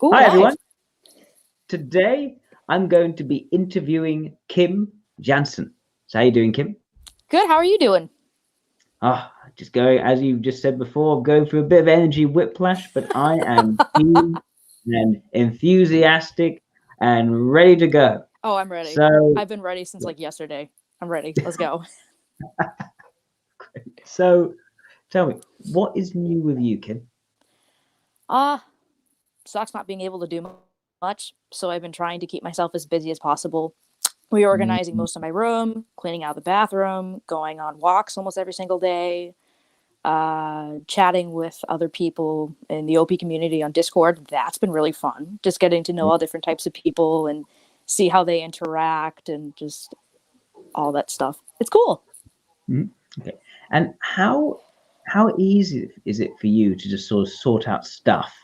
Ooh, Hi, live. everyone. Today, I'm going to be interviewing Kim Jansen. So how you doing, Kim? Good. How are you doing? Just going, as you just said before, going through a bit of energy whiplash, but I am keen and enthusiastic and ready to go. Oh, I'm ready. So, I've been ready since like yesterday. I'm ready. Let's go. so tell me, what is new with you, Kim? Sucks not being able to do much. So I've been trying to keep myself as busy as possible. Reorganizing Mm, most of my room, cleaning out the bathroom, going on walks almost every single day, chatting with other people in the OP community on Discord. That's been really fun. Just getting to know all different types of people and see how they interact and just all that stuff. It's cool. Okay. And how easy is it for you to just sort of sort out stuff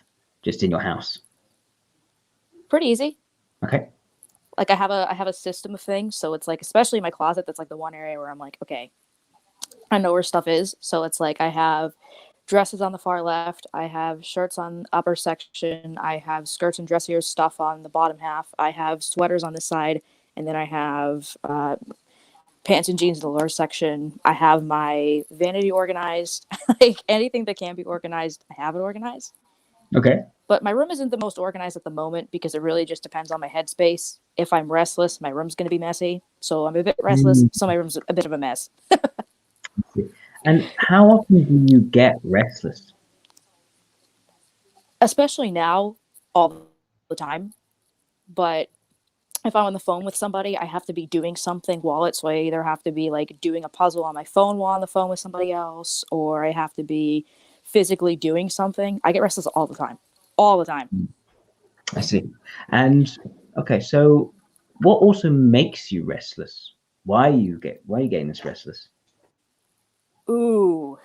just in your house? Pretty easy. Okay. Like I have a system of things, so it's like, especially in my closet, that's like the one area where I'm like, okay, I know where stuff is. So it's like I have dresses on the far left, I have shirts on the upper section, I have skirts and dressier stuff on the bottom half, I have sweaters on this side, and then I have pants and jeans in the lower section. I have my vanity organized. Like anything that can be organized, I have it organized. Okay. But my room isn't the most organized at the moment because it really just depends on my headspace. If I'm restless, my room's going to be messy. So I'm a bit restless, Mm, so my room's a bit of a mess. And how often do you get restless? Especially now, all the time. But if I'm on the phone with somebody, I have to be doing something while it's, so I either have to be like doing a puzzle on my phone while on the phone with somebody else, or I have to be physically doing something. I get restless all the time. All the time. I see. And okay, so what also makes you restless? Why are you getting this restless? Ooh,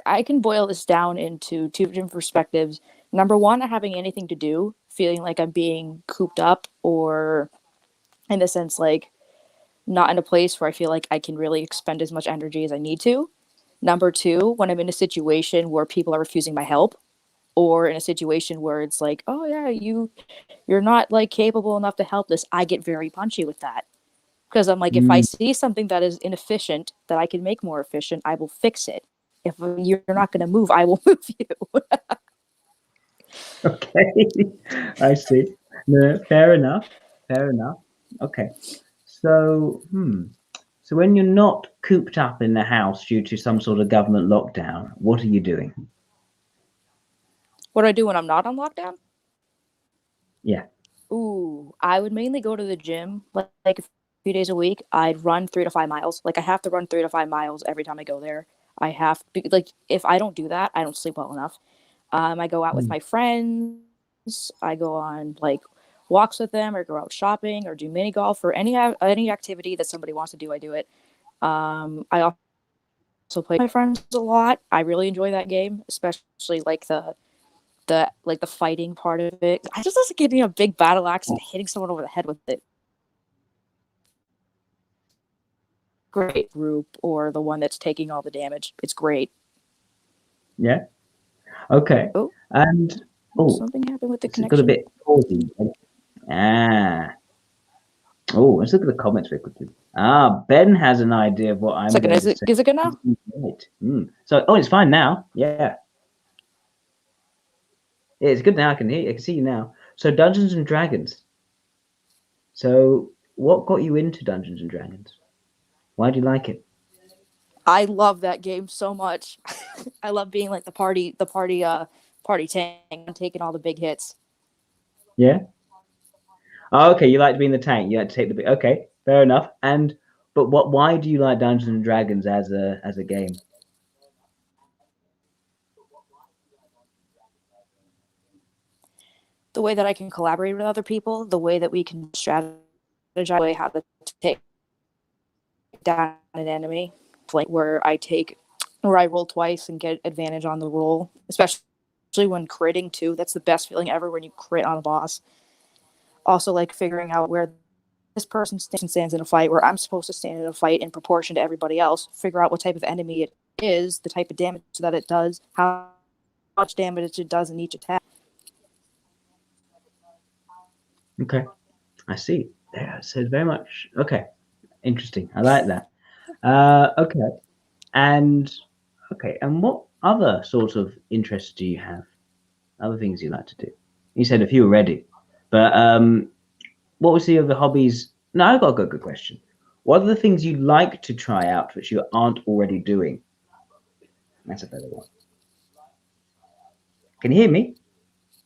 I can boil this down into two different perspectives. Number one, not having anything to do, feeling like I'm being cooped up, or in the sense, like not in a place where I feel like I can really expend as much energy as I need to. Number two, when I'm in a situation where people are refusing my help, or in a situation where it's like, oh yeah, you're not like capable enough to help this, I get very punchy with that. Because I'm like, if I Mm, see something that is inefficient that I can make more efficient, I will fix it. If you're not going to move, I will move you. okay, I see. No, fair enough. Fair enough. Okay. So, so when you're not cooped up in the house due to some sort of government lockdown, what are you doing? What do I do when I'm not on lockdown? Yeah. Ooh, I would mainly go to the gym like a few days a week. I'd run 3 to 5 miles. Like I have to run 3 to 5 miles every time I go there. I have to, like, if I don't do that, I don't sleep well enough. I go out with Mm, my friends. I go on like walks with them, or go out shopping, or do mini golf, or any activity that somebody wants to do. I do it. I also play with my friends a lot. I really enjoy that game, especially like the fighting part of it. I just like getting a big battle axe and hitting someone over the head with it. Great group, or the one that's taking all the damage. It's great. yeah. Okay. Oh, And oh, something happened with the it's got a connection. bit pausey. Ah. Oh, let's look at the comments very quickly. Ben has an idea of what I'm Second, going to say. is it good now? Right. So, it's fine now. Yeah, it's good now. I can hear you. I can see you now. So, Dungeons and Dragons. So, what got you into Dungeons and Dragons? Why do you like it? I love that game so much. I love being like party tank and taking all the big hits. Yeah. Oh, okay, you like to be in the tank. You like to take the big. Okay, fair enough. And but what? Why do you like Dungeons and Dragons as a game? The way that I can collaborate with other people, the way that we can strategize how to take down an enemy, like where I roll twice and get advantage on the roll, especially when critting too. That's the best feeling ever when you crit on a boss. Also, like figuring out where this person stands in a fight, where I'm supposed to stand in a fight in proportion to everybody else. Figure out what type of enemy it is, the type of damage that it does, how much damage it does in each attack. Okay, I see. Yeah, so very much. Okay, interesting. I like that. Okay, and and what other sorts of interests do you have? Other things you like to do? You said a few already, but what was the other hobbies? No, I got a good question. What are the things you like to try out which you aren't already doing? That's a better one. Can you hear me?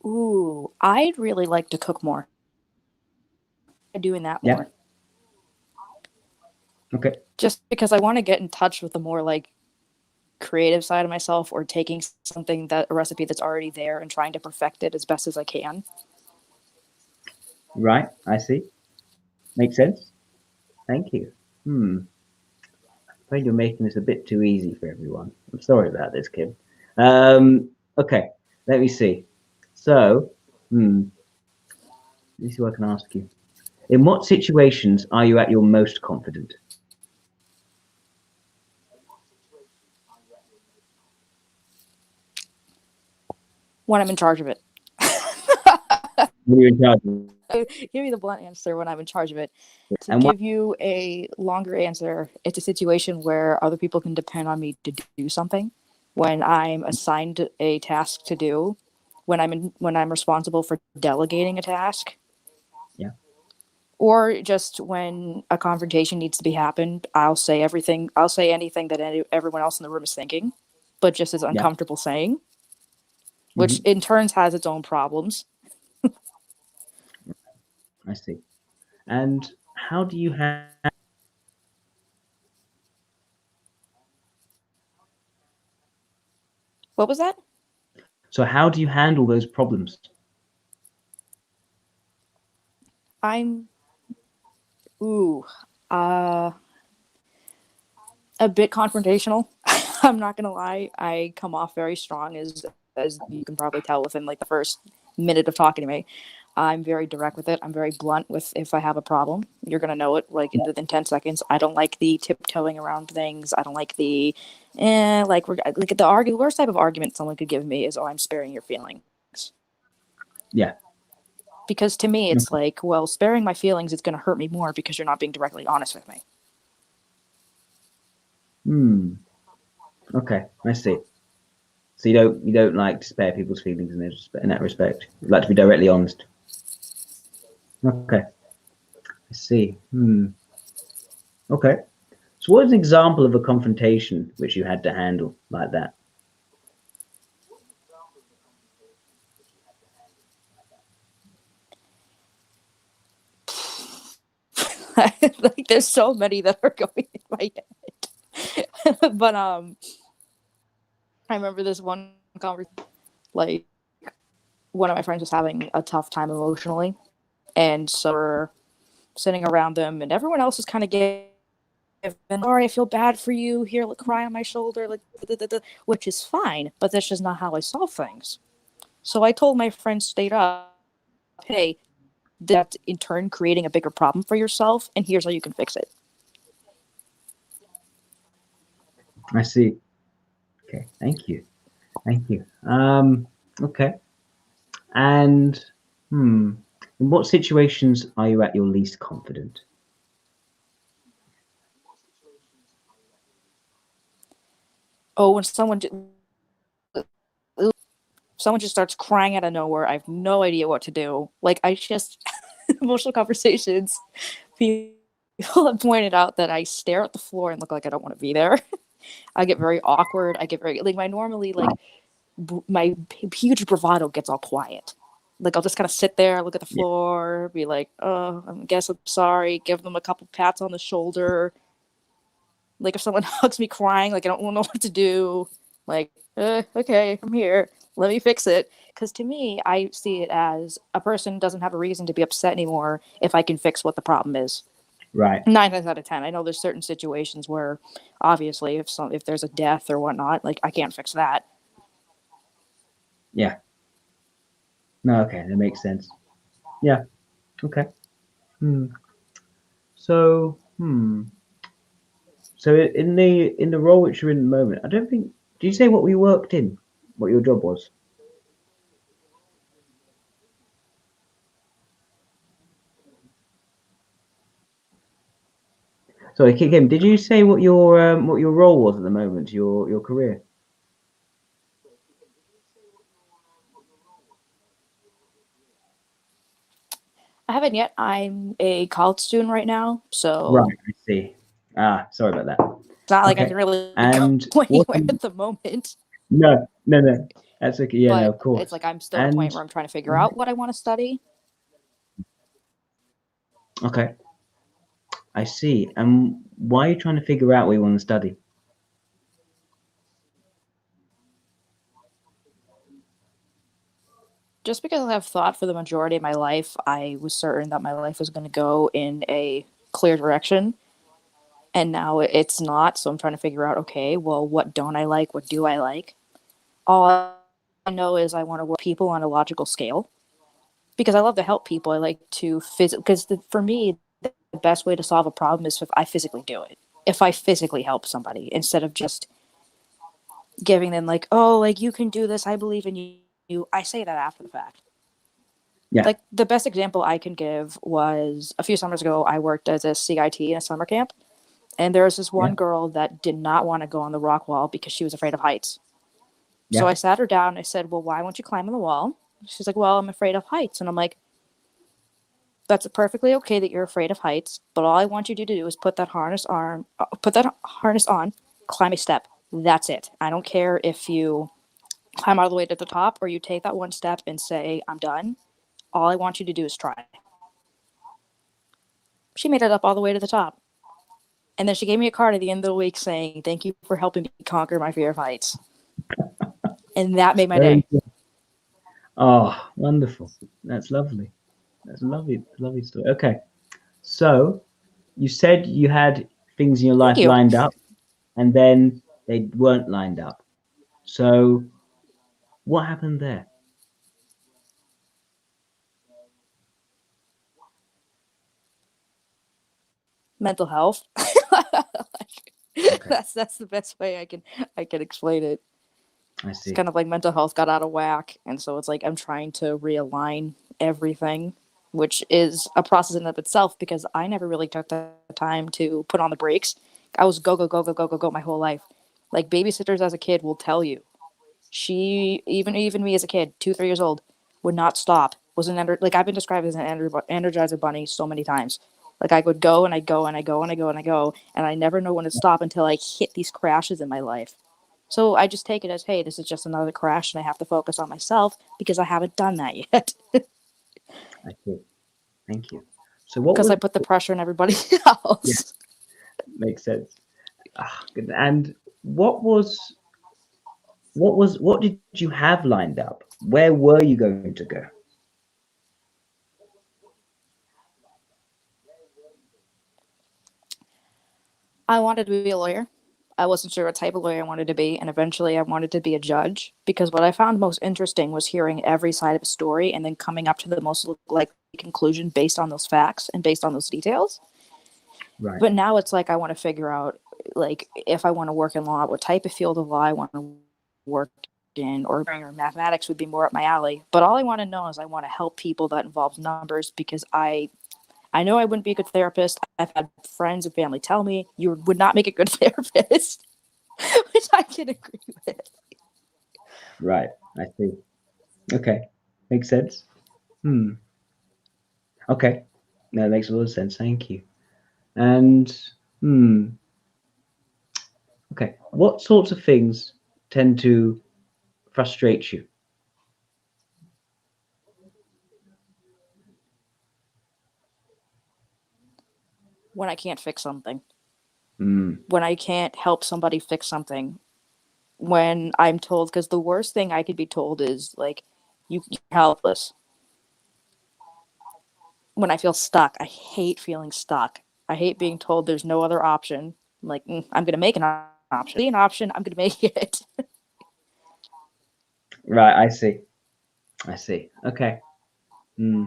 Ooh, I'd really like to cook more. Doing that Yeah. more. Okay. Just because I want to get in touch with the more like creative side of myself, or taking something that a recipe that's already there and trying to perfect it as best as I can. Right. I see. Makes sense. Thank you. Hmm. I think you're making this a bit too easy for everyone. I'm sorry about this, Kim. Okay. Let me see. So, let me see what I can ask you. In what situations are you at your most confident? When I'm in charge of it. When you're in charge. Give me the blunt answer: when I'm in charge of it. To And what? give you a longer answer, it's a situation where other people can depend on me to do something. When I'm assigned a task to do, when I'm responsible for delegating a task, Yeah. or just when a confrontation needs to be happened, I'll say everything. I'll say anything that everyone else in the room is thinking, but just is Yeah. uncomfortable saying, which Hmm. in turns has its own problems. I see. And how do you have? What was that? So how do you handle those problems? I'm ooh, uh, a bit confrontational. I'm not gonna lie. I come off very strong, as you can probably tell within like the first minute of talking to me. I'm very direct with it. I'm very blunt with if I have a problem. You're gonna know it like within 10 seconds. I don't like the tiptoeing around things. I don't like the, like we're like the worst type of argument someone could give me is, "Oh, I'm sparing your feelings." Yeah. Because to me, it's Okay. like, well, sparing my feelings is gonna hurt me more because you're not being directly honest with me. Hmm. Okay. I see. So you don't like to spare people's feelings in that respect. You like to be directly honest. Okay. I see. Hmm. Okay. So what is an example of a confrontation which you had to handle like that? Like there's so many that are going in my head. But I remember this one conversation, like one of my friends was having a tough time emotionally, and so we're sitting around them, and everyone else is kind of giving, sorry, I feel bad for you. Here, like, cry on my shoulder, like, which is fine, but that's just not how I solve things. So I told my friend straight up, hey, that in turn creating a bigger problem for yourself, and here's how you can fix it. I see. Okay. Thank you. Thank you. Okay. And in what situations are you at your least confident? Oh, when someone just starts crying out of nowhere, I have no idea what to do. Like I just emotional conversations. People have pointed out that I stare at the floor and look like I don't want to be there. I get very awkward. I get very like my normally like my huge bravado gets all quiet. Like I'll just kind of sit there, look at the Yeah. floor, be like, "Oh, I guess I'm sorry." Give them a couple pats on the shoulder. Like if someone hugs me crying, like I don't know what to do. Like, okay, I'm here. Let me fix it. Because to me, I see it as a person doesn't have a reason to be upset anymore if I can fix what the problem is. Right. 9 times out of 10, I know there's certain situations where, obviously, if there's a death or whatnot, like I can't fix that. Yeah. No. Okay. That makes sense. Yeah. Okay. Hmm. So. So in the role which you're in at the moment, I don't think. Did you say what we worked in? What your job was? Sorry, Kim, did you say what your role was at the moment, your career? I haven't yet. I'm a college student right now, so Right, I see. Ah, sorry about that. it's not like I Okay. can really And go what? anywhere at the moment. No, no, no. That's okay. Yeah, no, But of it's course. like I'm still at a And point where I'm trying to figure out what I want to study. okay, I see. And why are you trying to figure out what you want to study? Just because I have thought for the majority of my life, I was certain that my life was going to go in a clear direction, and now it's not. So I'm trying to figure out, okay, well, what don't I like? What do I like? All I know is I want to work with people on a logical scale because I love to help people. I like to because for me, the best way to solve a problem is if I physically do it. If I physically help somebody instead of just giving them like, oh, like you can do this. I believe in you. I say that after the fact. Yeah, Like the best example I can give was a few summers ago. I worked as a CIT in a summer camp, and there was this yeah, one girl that did not want to go on the rock wall because she was afraid of heights. So yeah. I sat her down and I said, well, why won't you climb on the wall? She's like, well, I'm afraid of heights. And I'm like, that's perfectly okay that you're afraid of heights, but all I want you to do is put that harness on, climb a step. That's it. I don't care if you climb all the way to the top or you take that one step and say, I'm done. All I want you to do is try. She made it up all the way to the top. And then she gave me a card at the end of the week saying, thank you for helping me conquer my fear of heights. And that made my Very day. good. Oh, wonderful. That's lovely. That's a lovely story. Okay. So you said you had things in your Thank life you. lined up and then they weren't lined up. So what happened there? Mental health. Okay, That's the best way I can explain it. I It's see. kind of like mental health got out of whack, and so it's like I'm trying to realign everything, which is a process in of itself because I never really took the time to put on the brakes. I was go go go go go go go my whole life. Like babysitters as a kid will tell you, she even me as a kid, 2 3 years old, would not stop. Was like I've been described as an energizer bunny so many times. Like I would go and I go and I go and I go and I go, and I never know when to stop until I hit these crashes in my life. So I just take it as, hey, this is just another crash, and I have to focus on myself because I haven't done that yet. I see. Thank you. So what Because I was put the pressure on everybody yeah, else. makes sense. Ah, good. And what did you have lined up? Where were you going to go? I wanted to be a lawyer. I wasn't sure what type of lawyer I wanted to be, and eventually I wanted to be a judge because what I found most interesting was hearing every side of a story and then coming up to the most likely conclusion based on those facts and based on those details. Right. But now it's like I want to figure out, like, if I want to work in law, what type of field of law I want to work in, or mathematics would be more up my alley. But all I want to know is I want to help people that involves numbers because I know I wouldn't be a good therapist. I've had friends and family tell me you would not make a good therapist, which I can agree with. Right. I see. Okay. Makes sense. Hmm. Okay. No, that makes a lot of sense. Thank you. And hmm. Okay. What sorts of things tend to frustrate you? When I can't fix something, Hmm. when I can't help somebody fix something, when I'm told, because the worst thing I could be told is like, you're helpless. When I feel stuck, I hate feeling stuck. I hate being told there's no other option. I'm like, I'm going to make an option. Be an option, I'm going to make it. Right. I see. I see. Okay. Hmm.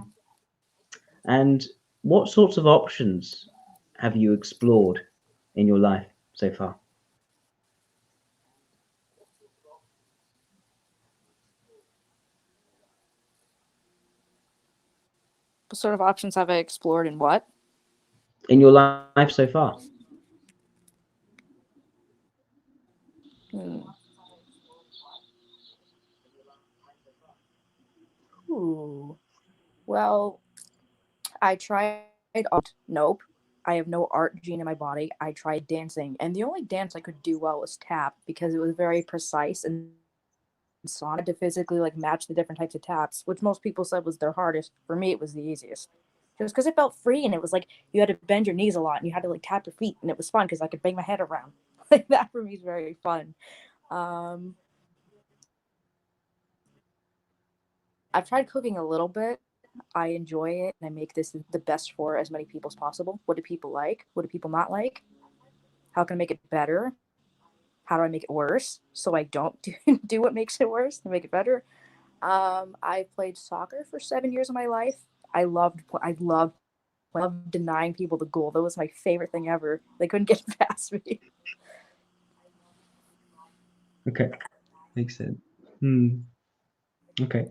And what sorts of options have you explored in your life so far? What sort of options have I explored and what? In your life so far? Ooh. Well, I tried art. Nope. I have no art gene in my body. I tried dancing, and the only dance I could do well was tap because it was very precise and sonic. I had to physically like match the different types of taps, which most people said was their hardest. For me, it was the easiest. Just because it felt free, and it was like you had to bend your knees a lot, and you had to like tap your feet, and it was fun because I could bang my head around. Like that for me is very fun. I've tried cooking a little bit. I enjoy it, and I make this the best for as many people as possible. What do people like? What do people not like? How can I make it better? How do I make it worse so I don't do what makes it worse to make it better? I played soccer for 7 years of my life. I loved denying people the goal. That was my favorite thing ever. They couldn't get past me. Okay, makes sense. Hmm. Okay.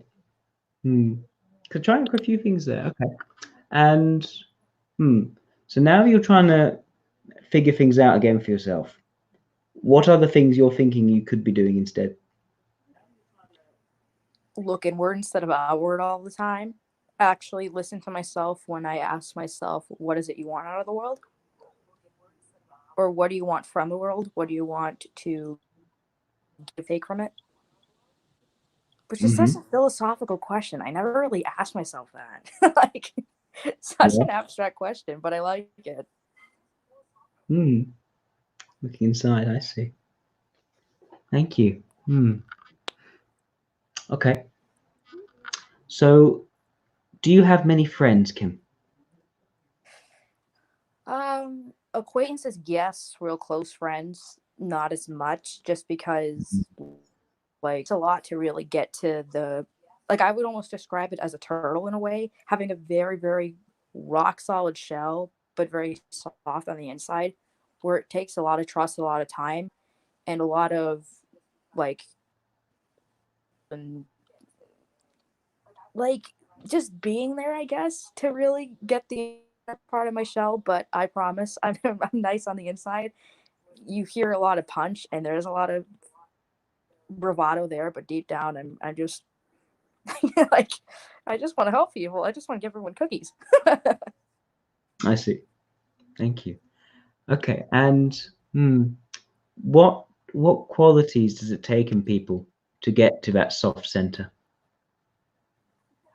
Hmm. So trying a few things there. Okay. And hmm. So now you're trying to figure things out again for yourself. What are the things you're thinking you could be doing instead? Look inward instead of outward all the time. Actually, listen to myself when I ask myself, what is it you want out of the world? Or what do you want from the world? What do you want to give, take from it? Which is such Mm-hmm. a philosophical question. I never really asked myself that. Like, such Yeah. an abstract question, but I like it. Hmm. Looking inside, I see. Thank you. Hmm. Okay. So, do you have many friends, Kim? Acquaintances, yes. Real close friends, not as much, just because like it's a lot to really get to the. Like I would almost describe it as a turtle in a way, having a very, very rock solid shell, but very soft on the inside, where it takes a lot of trust, a lot of time, and a lot of like and like just being there, I guess, to really get the part of my shell. But I promise, I'm nice on the inside. You hear a lot of punch, and there's a lot of bravado there, but deep down, I'm just like, I just want to help people. I just want to give everyone cookies. I see. Thank you. Okay. And hmm, what what qualities does it take in people to get to that soft center?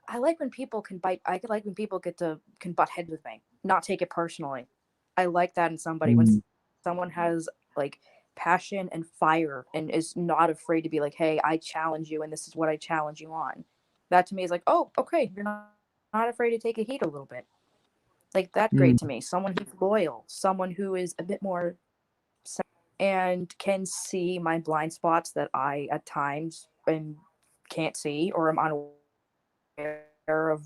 I like when people can bite. I like when people get to can butt heads with me, not take it personally. I like that in somebody when Hmm. someone has like passion and fire and is not afraid to be like, "Hey, I challenge you, and this is what I challenge you on." That to me is like, "Oh, okay, you're not afraid to take a heat a little bit." Like that's Hmm. great to me. Someone who's loyal, someone who is a bit more and can see my blind spots that I at times can't see or am unaware of.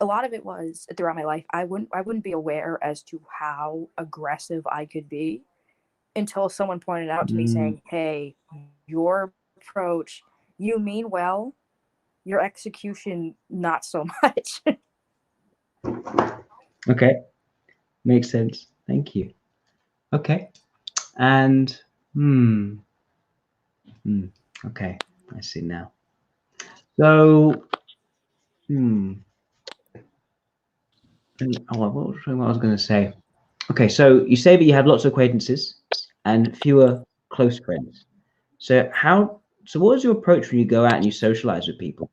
A lot of it was throughout my life. I wouldn't be aware as to how aggressive I could be until someone pointed out to me Hmm. saying, "Hey, your approach, you mean well, your execution not so much." Okay. Makes sense. Thank you. Okay. And hmm. Hmm. Okay. I see now. So hmm. What I was going to say. Okay, so you say that you have lots of acquaintances and fewer close friends. So how? So what is your approach when you go out and you socialize with people?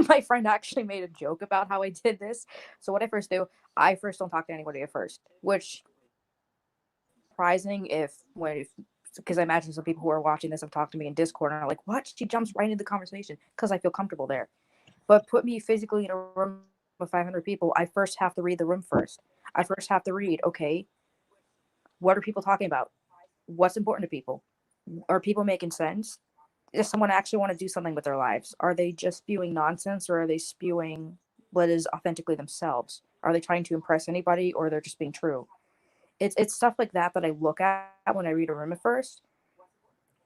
My friend actually made a joke about how I did this. So what I first do, I first don't talk to anybody at first, which surprising if when if because I imagine some people who are watching this have talked to me in Discord and are like, "What? She jumps right into the conversation because I feel comfortable there." But put me physically in a room of 500 people, I first have to read the room first. I first have to read, okay, what are people talking about? What's important to people? Are people making sense? Does someone actually want to do something with their lives? Are they just spewing nonsense or are they spewing what is authentically themselves? Are they trying to impress anybody or they're just being true? It's stuff like that that I look at when I read a room at first,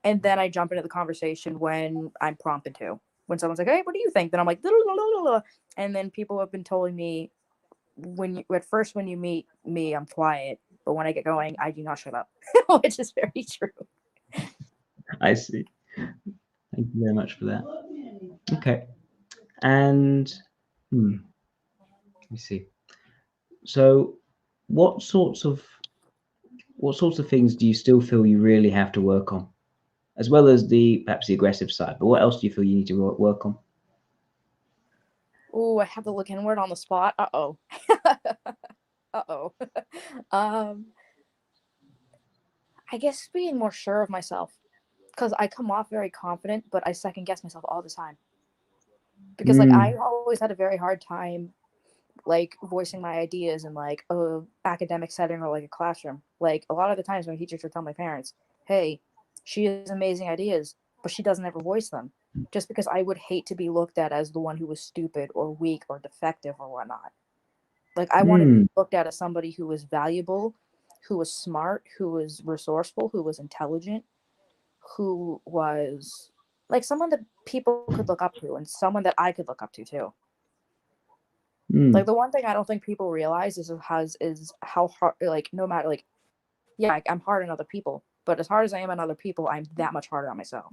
and then I jump into the conversation when I'm prompted to. When someone's like, "Hey, what do you think?" Then I'm like, and then people have been telling me at first when you meet me, I'm quiet, but when I get going, I do not shut up, which is very true. I see. Thank you very much for that. Okay. And let me see. So, what sorts of things do you still feel you really have to work on, as well as perhaps the aggressive side? But what else do you feel you need to work on? Oh, I have to look inward on the spot. Uh-oh. Uh-oh. um, I guess being more sure of myself. Because I come off very confident, but I second guess myself all the time. Because like I Mm, always had a very hard time like voicing my ideas in like a academic setting or like a classroom. Like a lot of the times my teachers would tell my parents, "Hey, she has amazing ideas, but she doesn't ever voice them." Just because I would hate to be looked at as the one who was stupid or weak or defective or whatnot. Like I wanted to be mm, looked at as somebody who was valuable, who was smart, who was resourceful, who was intelligent, who was like someone that people could look up to and someone that I could look up to too. Like mm, the one thing I don't think people realize is how hard, like no matter like yeah, like, I'm hard on other people, but as hard as I am on other people, I'm that much harder on myself.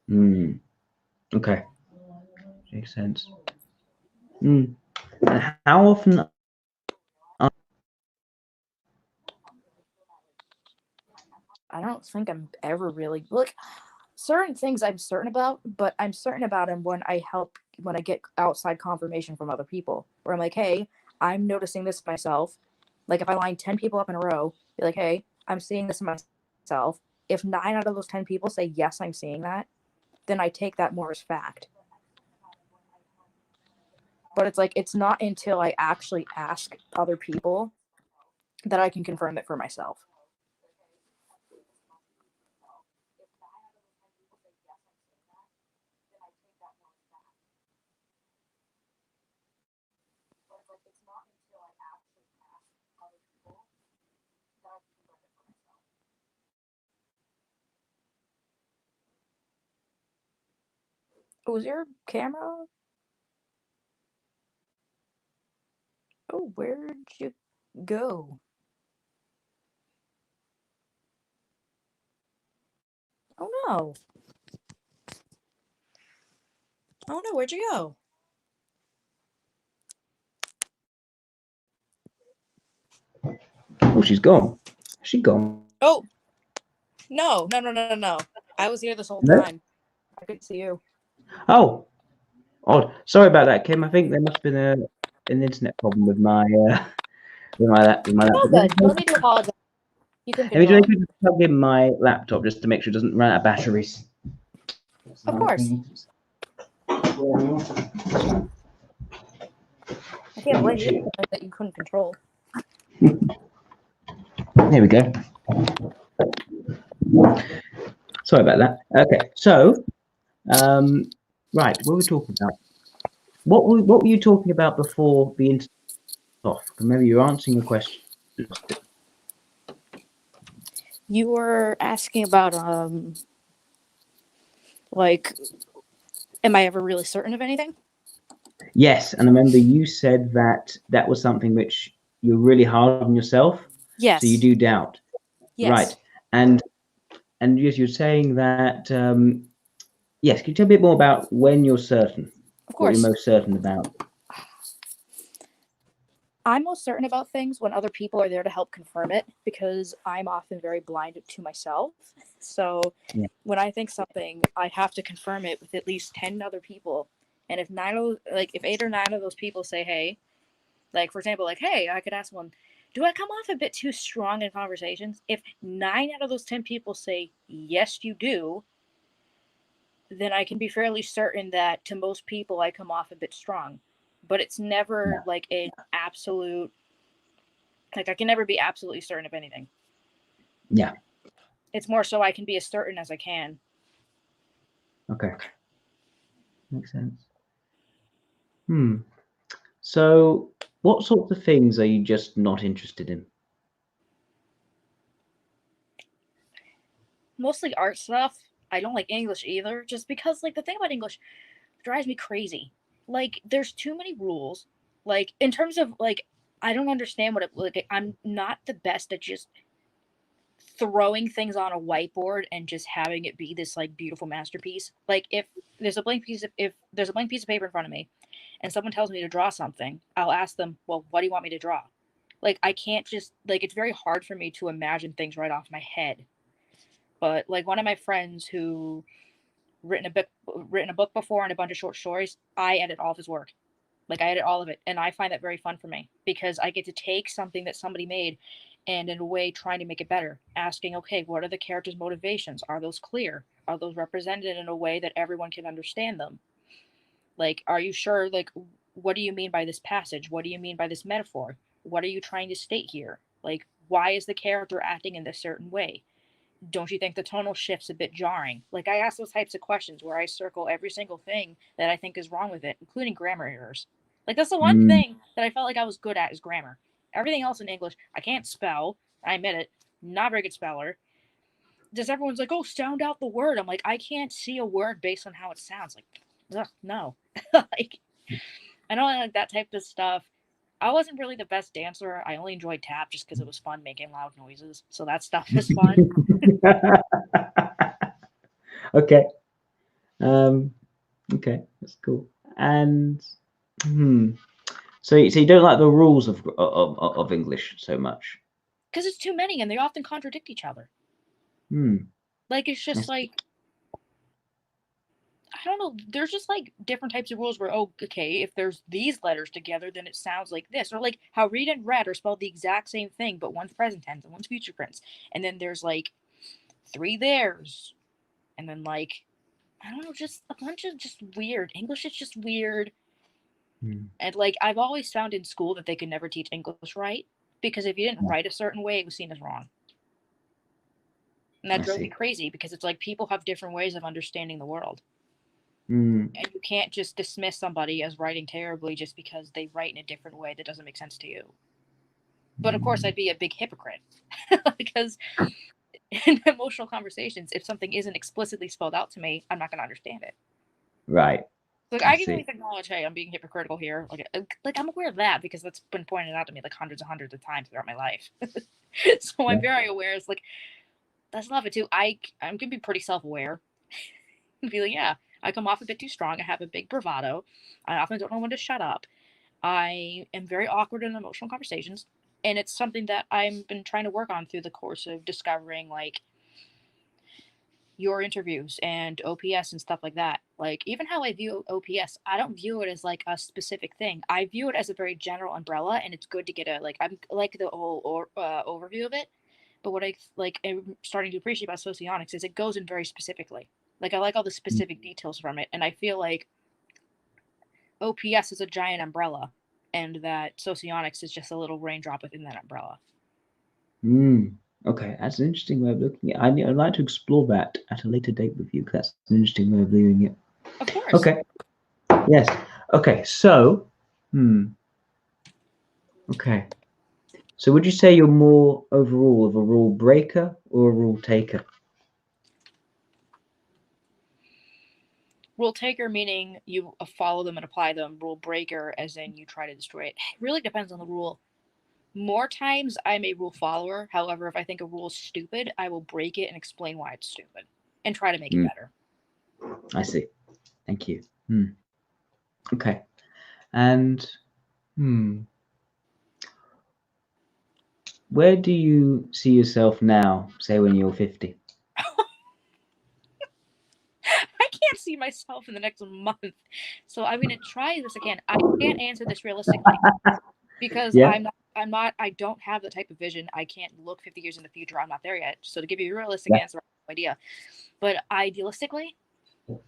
mm. Okay, makes sense. Mm. And how often? I don't think I'm ever really like certain things I'm certain about, but I'm certain about them when I get outside confirmation from other people. Where I'm like, hey, I'm noticing this myself. Like if I line 10 people up in a row, be like, hey, I'm seeing this myself. If 9 out of those 10 people say yes, I'm seeing that, then I take that more as fact. But it's like it's not until I actually ask other people that I can confirm it for myself. Oh, was your camera? Oh, where'd you go? Oh no. Oh no, where'd you go? Oh, she's gone. Has she gone? Oh, no, no, no, no, no, no. I was here this whole No. time. I couldn't see you. Oh, odd. Sorry about that, Kim. I think there must have been an internet problem with my with my Oh, laptop. good. No need to apologize. You can Let me control it. just plug in my laptop just to make sure it doesn't run out of batteries. That's Of another course. thing. I can't blame you for something that you couldn't control. There we go. Sorry about that. Okay, so right, what were we talking about? What were you talking about before the internet off? Remember, you were answering a question. You were asking about like am I ever really certain of anything? Yes, and I remember you said that that was something which you're really hard on yourself, so you Yes. do doubt. Right, Yes. and yes, you're saying that. Yes, can you tell me a bit more about when you're certain, Of what you're course. most certain about? I'm most certain about things when other people are there to help confirm it because I'm often very blind to myself. So Yeah, when I think something, I have to confirm it with at least 10 other people. And if if 8 or 9 of those people say, hey, like for example, like, hey, I could ask one, do I come off a bit too strong in conversations? If 9 out of those 10 people say, yes, you do, then I can be fairly certain that to most people I come off a bit strong. But it's never yeah, like an absolute like I can never be absolutely certain of anything. yeah. It's more so I can be as certain as I can. Okay, makes sense. Hmm. So, what sorts of things are you just not interested in? Mostly art stuff. I don't like English either, just because like the thing about English drives me crazy. Like there's too many rules. Like in terms of like I don't understand what it like I'm not the best at just throwing things on a whiteboard and just having it be this like beautiful masterpiece. Like if there's a blank piece of paper in front of me and someone tells me to draw something, I'll ask them, "Well, what do you want me to draw?" Like I can't just like it's very hard for me to imagine things right off my head. But like one of my friends who written a book before and a bunch of short stories, I edit all of his work. Like I edit all of it, and I find that very fun for me because I get to take something that somebody made and in a way trying to make it better, asking, okay, what are the characters' motivations? Are those clear? Are those represented in a way that everyone can understand them? Like, are you sure? Like, what do you mean by this passage? What do you mean by this metaphor? What are you trying to state here? Like, why is the character acting in this certain way? Don't you think the tonal shift's a bit jarring? Like, I ask those types of questions where I circle every single thing that I think is wrong with it, including grammar errors. Like, that's the one thing that I felt like I was good at is grammar. Everything else in English, I can't spell. I admit it. Not a very good speller. Just everyone's like, oh, sound out the word. I'm like, I can't see a word based on how it sounds. Like, ugh, no. Like, I don't like that type of stuff. I wasn't really the best dancer. I only enjoyed tap just because it was fun making loud noises. So that stuff was fun. Okay. Okay, that's cool. And so you don't like the rules of English so much? Because it's too many and they often contradict each other. Like, it's just like, I don't know. There's just like different types of rules where, oh, okay, if there's these letters together, then it sounds like this. Or like how read and read are spelled the exact same thing, but one's present tense and one's future tense. And then there's like three theirs. And then like, I don't know, just a bunch of just weird. English is just weird. And like, I've always found in school that they could never teach English right because if you didn't write a certain way, it was seen as wrong. And that drove me crazy because it's like people have different ways of understanding the world. And you can't just dismiss somebody as writing terribly just because they write in a different way that doesn't make sense to you. But of course, I'd be a big hypocrite because in emotional conversations, if something isn't explicitly spelled out to me, I'm not going to understand it. Right. Like I can always acknowledge, hey, I'm being hypocritical here. Like I'm aware of that because that's been pointed out to me like hundreds and hundreds of times throughout my life. So I'm very aware. It's like that's not it too. I'm gonna be pretty self-aware. And be like, yeah, I come off a bit too strong. I have a big bravado. I often don't know when to shut up. I am very awkward in emotional conversations, and it's something that I've been trying to work on through the course of discovering like your interviews and OPS and stuff like that. Like even how I view OPS, I don't view it as like a specific thing. I view it as a very general umbrella, and it's good to get a like I'm like the whole overview of it. But what I like am starting to appreciate about socionics is it goes in very specifically. Like I like all the specific details from it, and I feel like OPS is a giant umbrella, and that socionics is just a little raindrop within that umbrella. Okay, that's an interesting way of looking at it. I'd like to explore that at a later date with you. That's an interesting way of viewing it. Of course. Okay. Yes. Okay. So, okay. So, would you say you're more overall of a rule breaker or a rule taker? Rule taker meaning you follow them and apply them. Rule breaker as in you try to destroy it. It really depends on the rule. More times I'm a rule follower. However, if I think a rule is stupid, I will break it and explain why it's stupid and try to make it better. I see. Thank you. Okay. And where do you see yourself now, say when you're 50? I can't see myself in the next month. So I'm going to try this again. I can't answer this realistically because I don't have the type of vision. I can't look 50 years in the future. I'm not there yet. So to give you a realistic answer, I have no idea. But idealistically,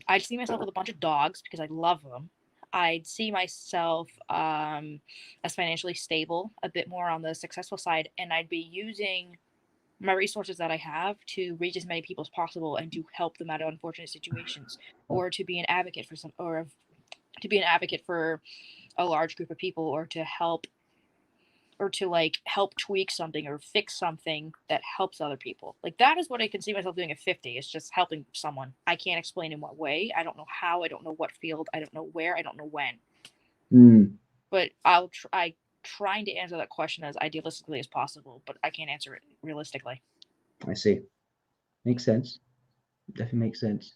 I'd see myself with a bunch of dogs because I love them. I'd see myself as financially stable, a bit more on the successful side, and I'd be using my resources that I have to reach as many people as possible and to help them out of unfortunate situations, or to be an advocate for to be an advocate for a large group of people, or to help tweak something or fix something that helps other people. Like that is what I can see myself doing at 50. It's just helping someone. I can't explain in what way. I don't know how. I don't know what field. I don't know where. I don't know when. But I trying to answer that question as idealistically as possible, but I can't answer it realistically. I see. Makes sense. Definitely makes sense.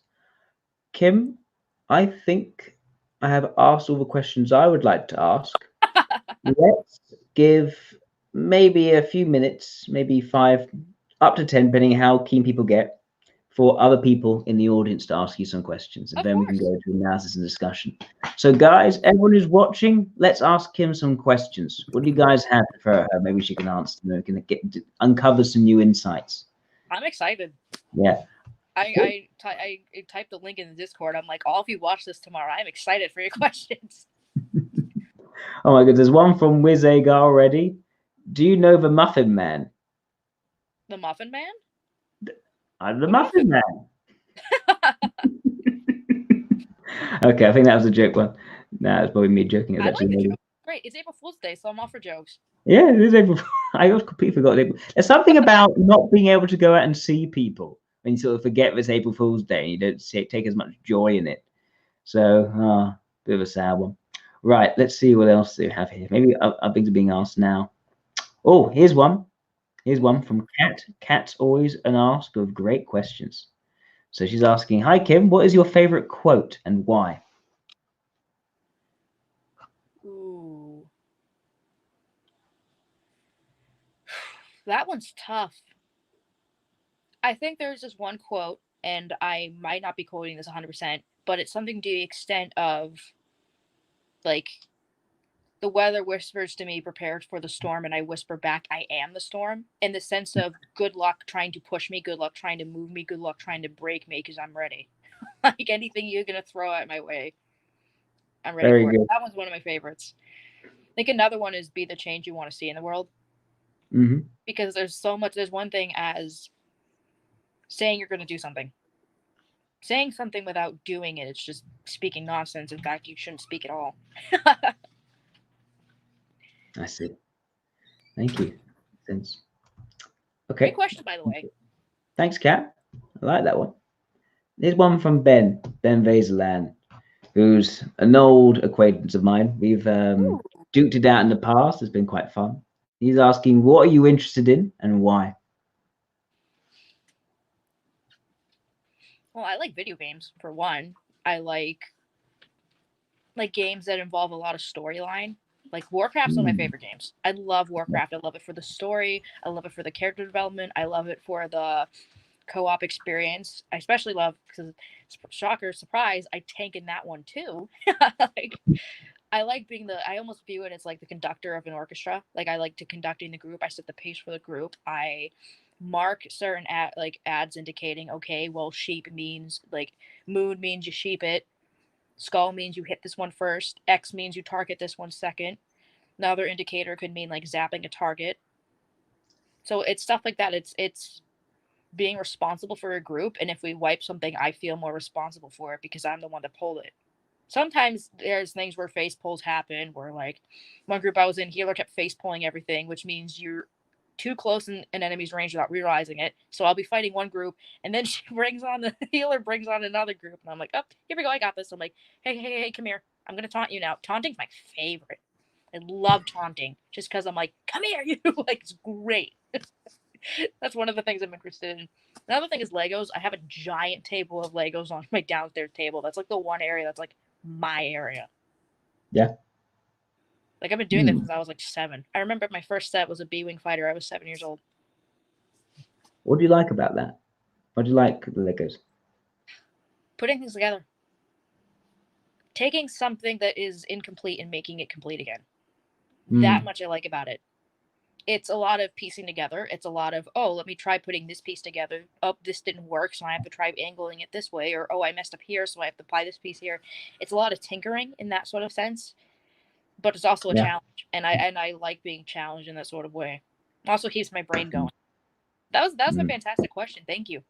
Kim, I think I have asked all the questions I would like to ask. Let's give maybe a few minutes, maybe 5 up to 10, depending how keen people get, for other people in the audience to ask you some questions, and Of then we can course. go to analysis and discussion. So, guys, everyone who's watching, let's ask Kim some questions. What do you guys have for her? Maybe she can answer them. We can uncover some new insights. I'm excited. Yeah. I typed the link in the Discord. I'm like, all of you watch this tomorrow. I'm excited for your questions. Oh my god, there's one from Wiz Agar already. Do you know the Muffin Man? The Muffin Man? I'm the Muffin Man. Okay, I think that was a joke one. Nah, it's probably me joking. It's I actually like the maybe. joke. Great. It's April Fool's Day, so I'm all for jokes. Yeah, it is April. I completely forgot April. There's something about not being able to go out and see people when you sort of forget it's April Fool's Day and you don't take as much joy in it. So, bit of a sad one. Right, let's see what else they have here. Maybe other things are being asked now. Oh, here's one. Here's one from Kat. Kat's always an ask of great questions. So she's asking, "Hi Kim, what is your favorite quote and why?" Ooh. That one's tough. I think there's this one quote, and I might not be quoting this 100%, but it's something to the extent of, like, the weather whispers to me, prepare for the storm, and I whisper back, I am the storm, in the sense of good luck trying to push me, good luck trying to move me, good luck trying to break me, because I'm ready. Like, anything you're going to throw at my way, I'm ready Very for it. good. That one's one of my favorites. I think another one is be the change you want to see in the world. Mm-hmm. Because there's so much, there's one thing as saying you're going to do something. Saying something without doing it, it's just speaking nonsense. In fact, you shouldn't speak at all. I see. Thank you. Sense. Great Okay. question, by the way. Thanks, Kat. I like that one. Here's one from Ben Vazelan, who's an old acquaintance of mine. We've duked it out in the past. It's been quite fun. He's asking, what are you interested in and why? Well, I like video games for one. I like games that involve a lot of storyline. Like Warcraft's one of my favorite games. I love Warcraft. I love it for the story. I love it for the character development. I love it for the co-op experience. I especially love because shocker, surprise, I tank in that one too. Like I like being I almost view it as like the conductor of an orchestra. Like I like to conducting the group. I set the pace for the group. I mark certain ads indicating, okay, well, sheep means like moon means you sheep it. Skull means you hit this one first. X means you target this one second. Another indicator could mean like zapping a target. So it's stuff like that. It's being responsible for a group, and if we wipe something, I feel more responsible for it because I'm the one that pulled it. Sometimes there's things where face pulls happen, where like one group I was in, healer kept face pulling everything, which means you're too close in an enemy's range without realizing it. So I'll be fighting one group, and then she brings on the healer brings on another group, and I'm like, oh, here we go, I got this. I'm like, hey, come here, I'm gonna taunt you now. Taunting's my favorite. I love taunting just because I'm like, come here, you like it's great. That's one of the things I'm interested in. Another thing is Legos. I have a giant table of Legos on my downstairs table. That's like the one area that's like my area. Yeah. Like I've been doing this since I was like 7. I remember my first set was a B-wing fighter. I was 7 years old. What do you like about that? What do you like the Legos? Putting things together. Taking something that is incomplete and making it complete again. That much I like about it. It's a lot of piecing together. It's a lot of, oh, let me try putting this piece together. Oh, this didn't work, so I have to try angling it this way. Or, oh, I messed up here, so I have to apply this piece here. It's a lot of tinkering in that sort of sense, but it's also a challenge. And I like being challenged in that sort of way. It also keeps my brain going. That was a fantastic question. Thank you.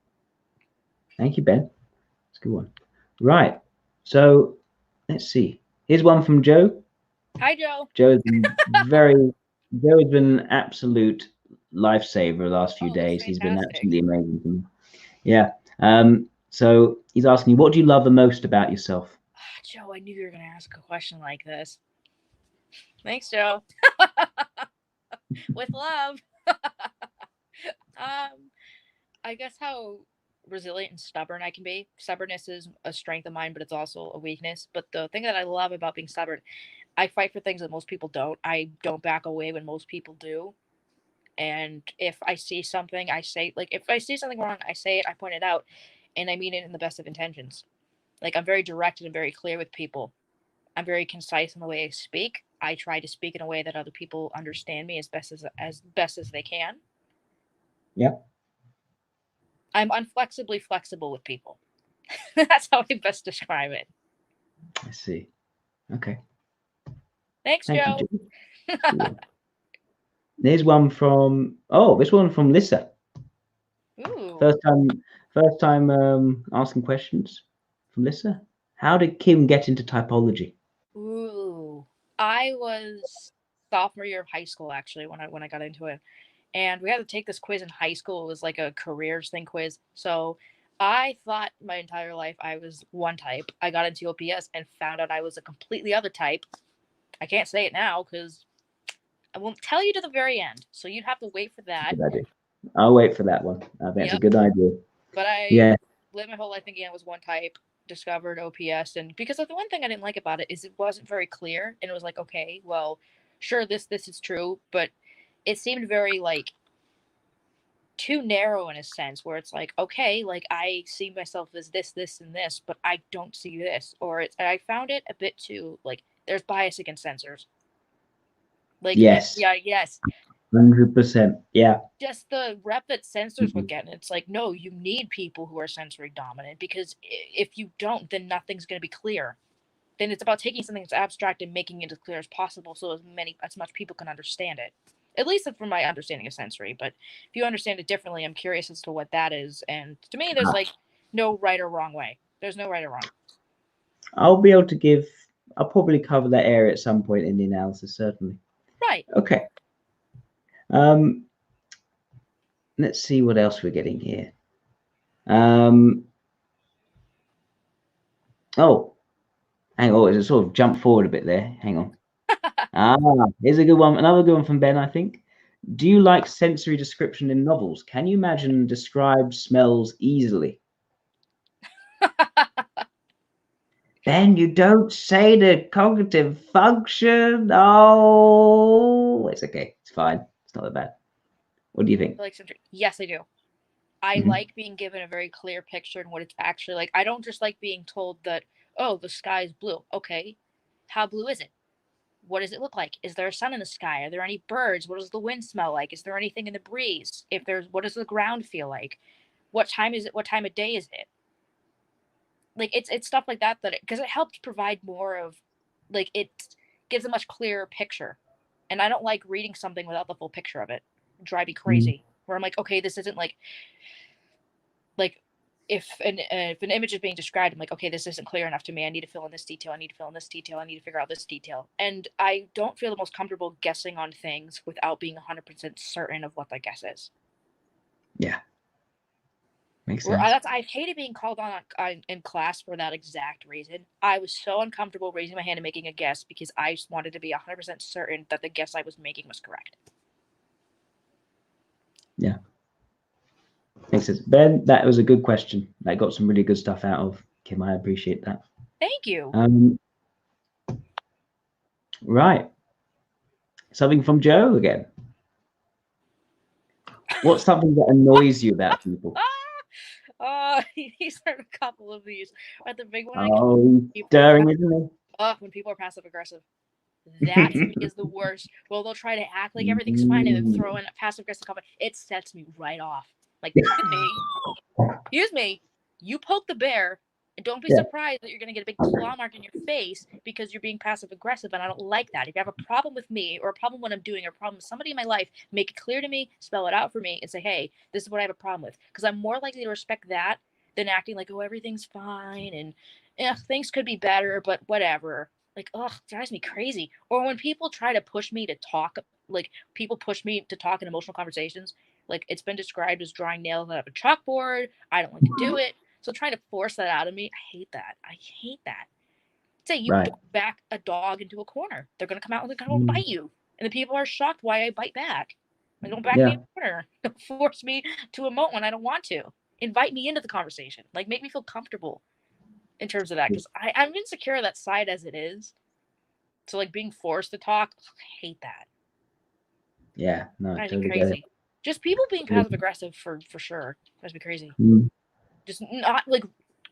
Thank you, Ben. It's a good one. Right. So let's see. Here's one from Joe. Hi, Joe. Joe's been an absolute lifesaver the last few days. He's been absolutely amazing to me. Yeah. So he's asking you, what do you love the most about yourself? Joe, I knew you were going to ask a question like this. Thanks, Joe. With love. I guess how resilient and stubborn I can be. Stubbornness is a strength of mine, but it's also a weakness. But the thing that I love about being stubborn, I fight for things that most people don't. I don't back away when most people do. And if I see something, I say, like, if I see something wrong, I say it, I point it out, and I mean it in the best of intentions. Like, I'm very direct and very clear with people. I'm very concise in the way I speak. I try to speak in a way that other people understand me as best as they can. Yeah, I'm unflexibly flexible with people. That's how I best describe it. I see. Okay. Thanks, Thank you, Joe. Jim. Cool. There's one from this one from Lissa. Ooh. First time asking questions from Lissa. How did Kim get into typology? Ooh. I was sophomore year of high school actually when I got into it. And we had to take this quiz in high school. It was like a careers thing quiz. So I thought my entire life I was one type. I got into OPS and found out I was a completely other type. I can't say it now because I won't tell you to the very end. So you'd have to wait for that. Good idea. I'll wait for that one. I think that's a Yep. good idea. But I Yeah. lived my whole life thinking I was one type, discovered OPS, and because of the one thing I didn't like about it is it wasn't very clear, and it was like, okay, well, sure, this is true, but it seemed very like too narrow in a sense where it's like, okay, like I see myself as this and this, but I don't see this, or it's I found it a bit too like there's bias against sensors. Like Yes. yeah, yes, 100%. Yeah. just the rep that sensors Mhm. would get. And it's like, no, you need people who are sensory dominant because if you don't, then nothing's going to be clear. Then it's about taking something that's abstract and making it as clear as possible so as much people can understand it. At least from my understanding of sensory. But if you understand it differently, I'm curious as to what that is. And to me, there's like no right or wrong way. There's no right or wrong. I'll be able to give. I'll probably cover that area at some point in the analysis, certainly. Right. Okay. Um, let's see what else we're getting here. Oh, hang on. It's sort of jump forward a bit there. Hang on. Here's a good one. Another good one from Ben, I think. Do you like sensory description in novels? Can you imagine and describe smells easily? Ben, you don't say the cognitive function. Oh, it's okay. It's fine. It's not that bad. What do you think? Like sensory. Yes, I do. I Mhm. like being given a very clear picture and what it's actually like. I don't just like being told that, oh, the sky is blue. Okay. How blue is it? What does it look like? Is there a sun in the sky? Are there any birds? What does the wind smell like? Is there anything in the breeze? If there's, what does the ground feel like? What time is it? What time of day is it? Like it's stuff like that because it helps provide more of like it gives a much clearer picture. And I don't like reading something without the full picture of it. It'd drive me Mm, crazy. Where I'm like, okay, this isn't like if an image is being described, I'm like, okay, this isn't clear enough to me. I need to fill in this detail. I need to fill in this detail. I need to figure out this detail. And I don't feel the most comfortable guessing on things without being 100% certain of what that guess is. yeah, makes Where sense. I hated being called on in class for that exact reason. I was so uncomfortable raising my hand and making a guess because I just wanted to be 100% certain that the guess I was making was correct. Yeah, makes sense. Ben, that was a good question. I got some really good stuff out of Kim. I appreciate that. Thank you. Right. Something from Joe again. What's something that annoys you about people? These are a couple of these. But the big one I can Oh, people are stirring, isn't when people are passive aggressive. That to me it? is the worst. Well, they'll try to act like everything's fine and then throw in a passive aggressive comment. It sets me right off. Like, excuse me, you poke the bear, and don't be Yeah, surprised that you're gonna get a big claw mark in your face because you're being passive aggressive, and I don't like that. If you have a problem with me or a problem with what I'm doing or a problem with somebody in my life, make it clear to me, spell it out for me, and say, hey, this is what I have a problem with. Because I'm more likely to respect that than acting like, oh, everything's fine and things could be better, but whatever. Like, ugh, drives me crazy. Or when people try to push me to talk, like people push me to talk in emotional conversations, like it's been described as drawing nails out of a chalkboard. I don't like to do it. So trying to force that out of me, I hate that. I hate that. Say you right. back a dog into a corner. They're gonna come out and they're gonna Mm, bite you. And the people are shocked why I bite back. Like, don't back me Yeah. in the corner. Don't force me to emote when I don't want to. Invite me into the conversation. Like, make me feel comfortable in terms of that. Because I'm insecure of that side as it is. So, like, being forced to talk, I hate that. Yeah. No, I Drives me totally get it. crazy. Just people being passive aggressive for sure. Drives me crazy. Just not, like,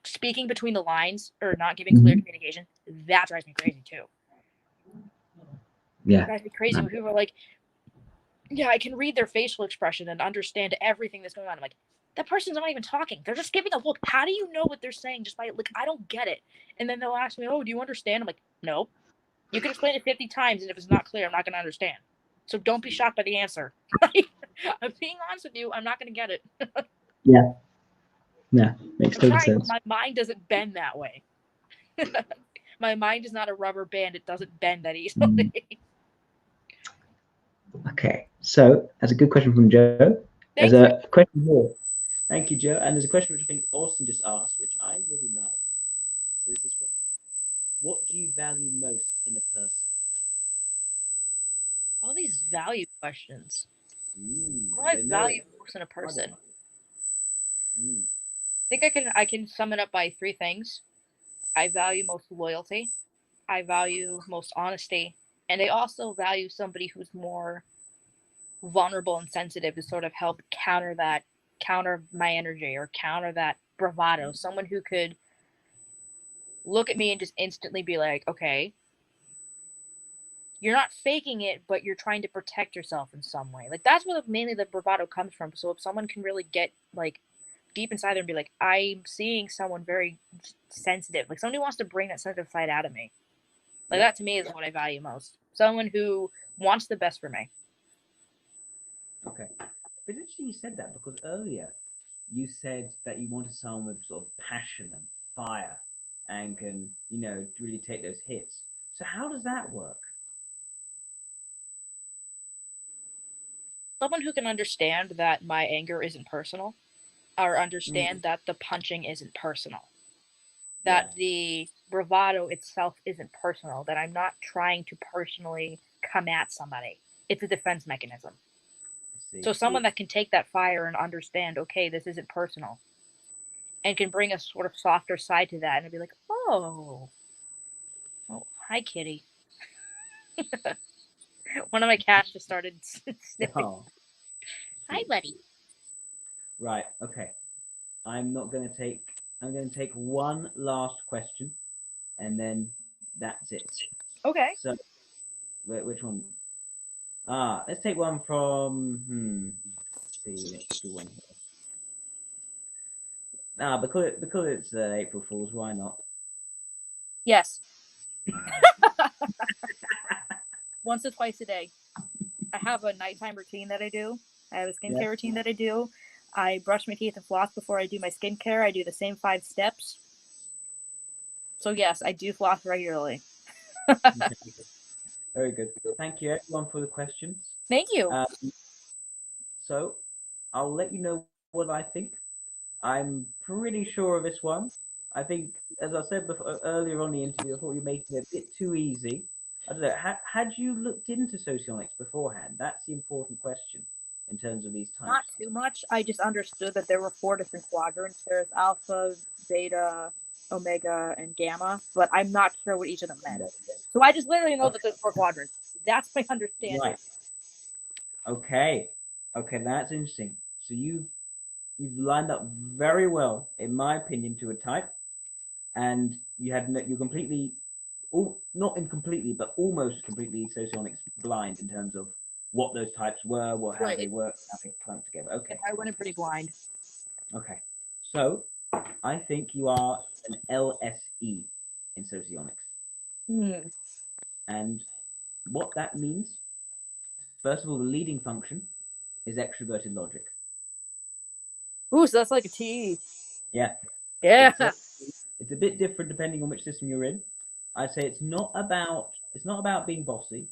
speaking between the lines or not giving clear communication. That drives me crazy, too. Yeah. Drives me crazy when people are like, yeah, I can read their facial expression and understand everything that's going on. I'm like, that person's not even talking. They're just giving a look. How do you know what they're saying just by, like, I don't get it. And then they'll ask me, oh, do you understand? I'm like, no. You can explain it 50 times, and if it's not clear, I'm not going to understand. So don't be shocked by the answer. I'm being honest with you. I'm not going to get it. Yeah. Yeah. Makes I'm total trying, but sense. my mind doesn't bend that way. My mind is not a rubber band. It doesn't bend that easily. Okay. So that's a good question from Joe. There's Thanks. a question here. Thank you, Joe. And there's a question which I think Austin just asked, which I really like. So there's this one. What do you value most in a person? All these value questions. What do I They know value it. most in a person? Mm. I think I can sum it up by three things. I value most loyalty. I value most honesty, and I also value somebody who's more vulnerable and sensitive to sort of help counter my energy or counter that bravado. Someone who could look at me and just instantly be like, okay, you're not faking it, but you're trying to protect yourself in some way. Like that's where mainly the bravado comes from. So if someone can really get like deep inside there and be like, I'm seeing someone very sensitive, like somebody wants to bring that sensitive side out of me. Like that to me is what I value most. Someone who wants the best for me. Okay. It's interesting you said that because earlier you said that you wanted someone with sort of passion and fire and can, really take those hits. So how does that work? Someone who can understand that my anger isn't personal, or understand that the punching isn't personal, Yeah. that the bravado itself isn't personal, that I'm not trying to personally come at somebody. It's a defense mechanism. I see. So someone that can take that fire and understand, okay, this isn't personal, and can bring a sort of softer side to that, and be like, oh, hi, kitty. One of my cats just started sniffing. Oh, Hi, buddy. right. Okay. I'm going to take one last question and then that's it. Okay. So, which one? Let's take one from, let's see, let's do one here. Because it's April Fool's, why not? Yes. Once or twice a day. I have a nighttime routine that I do. I have a Yeah. skincare routine that I do. I brush my teeth and floss before I do my skincare. I do the same 5 steps. So yes, I do floss regularly. Okay. Very good. Thank you everyone for the questions. Thank you. So I'll let you know what I think. I'm pretty sure of this one. I think, as I said before, earlier on the interview, I thought you were making it a bit too easy. I don't know. Had you looked into socionics beforehand? That's the important question in terms of these Not types. too much. I just understood that there were 4 different quadrants. There's alpha, beta, omega, and gamma, but I'm not sure what each of them meant. So I just literally know that there's 4 quadrants. That's my understanding. Right. Okay. Okay, that's interesting. So you've lined up very well, in my opinion, to a type, and you're completely, not incompletely, but almost completely socionics blind in terms of what those types were, how they Right. work, how they clump together. Okay. I went in pretty blind. Okay. So I think you are an LSE in socionics, Hmm. and what that means, first of all, the leading function is extroverted logic. Ooh, so that's like a T. Yeah, Yeah. it's a bit different depending on which system you're in. I'd say it's not about being bossy.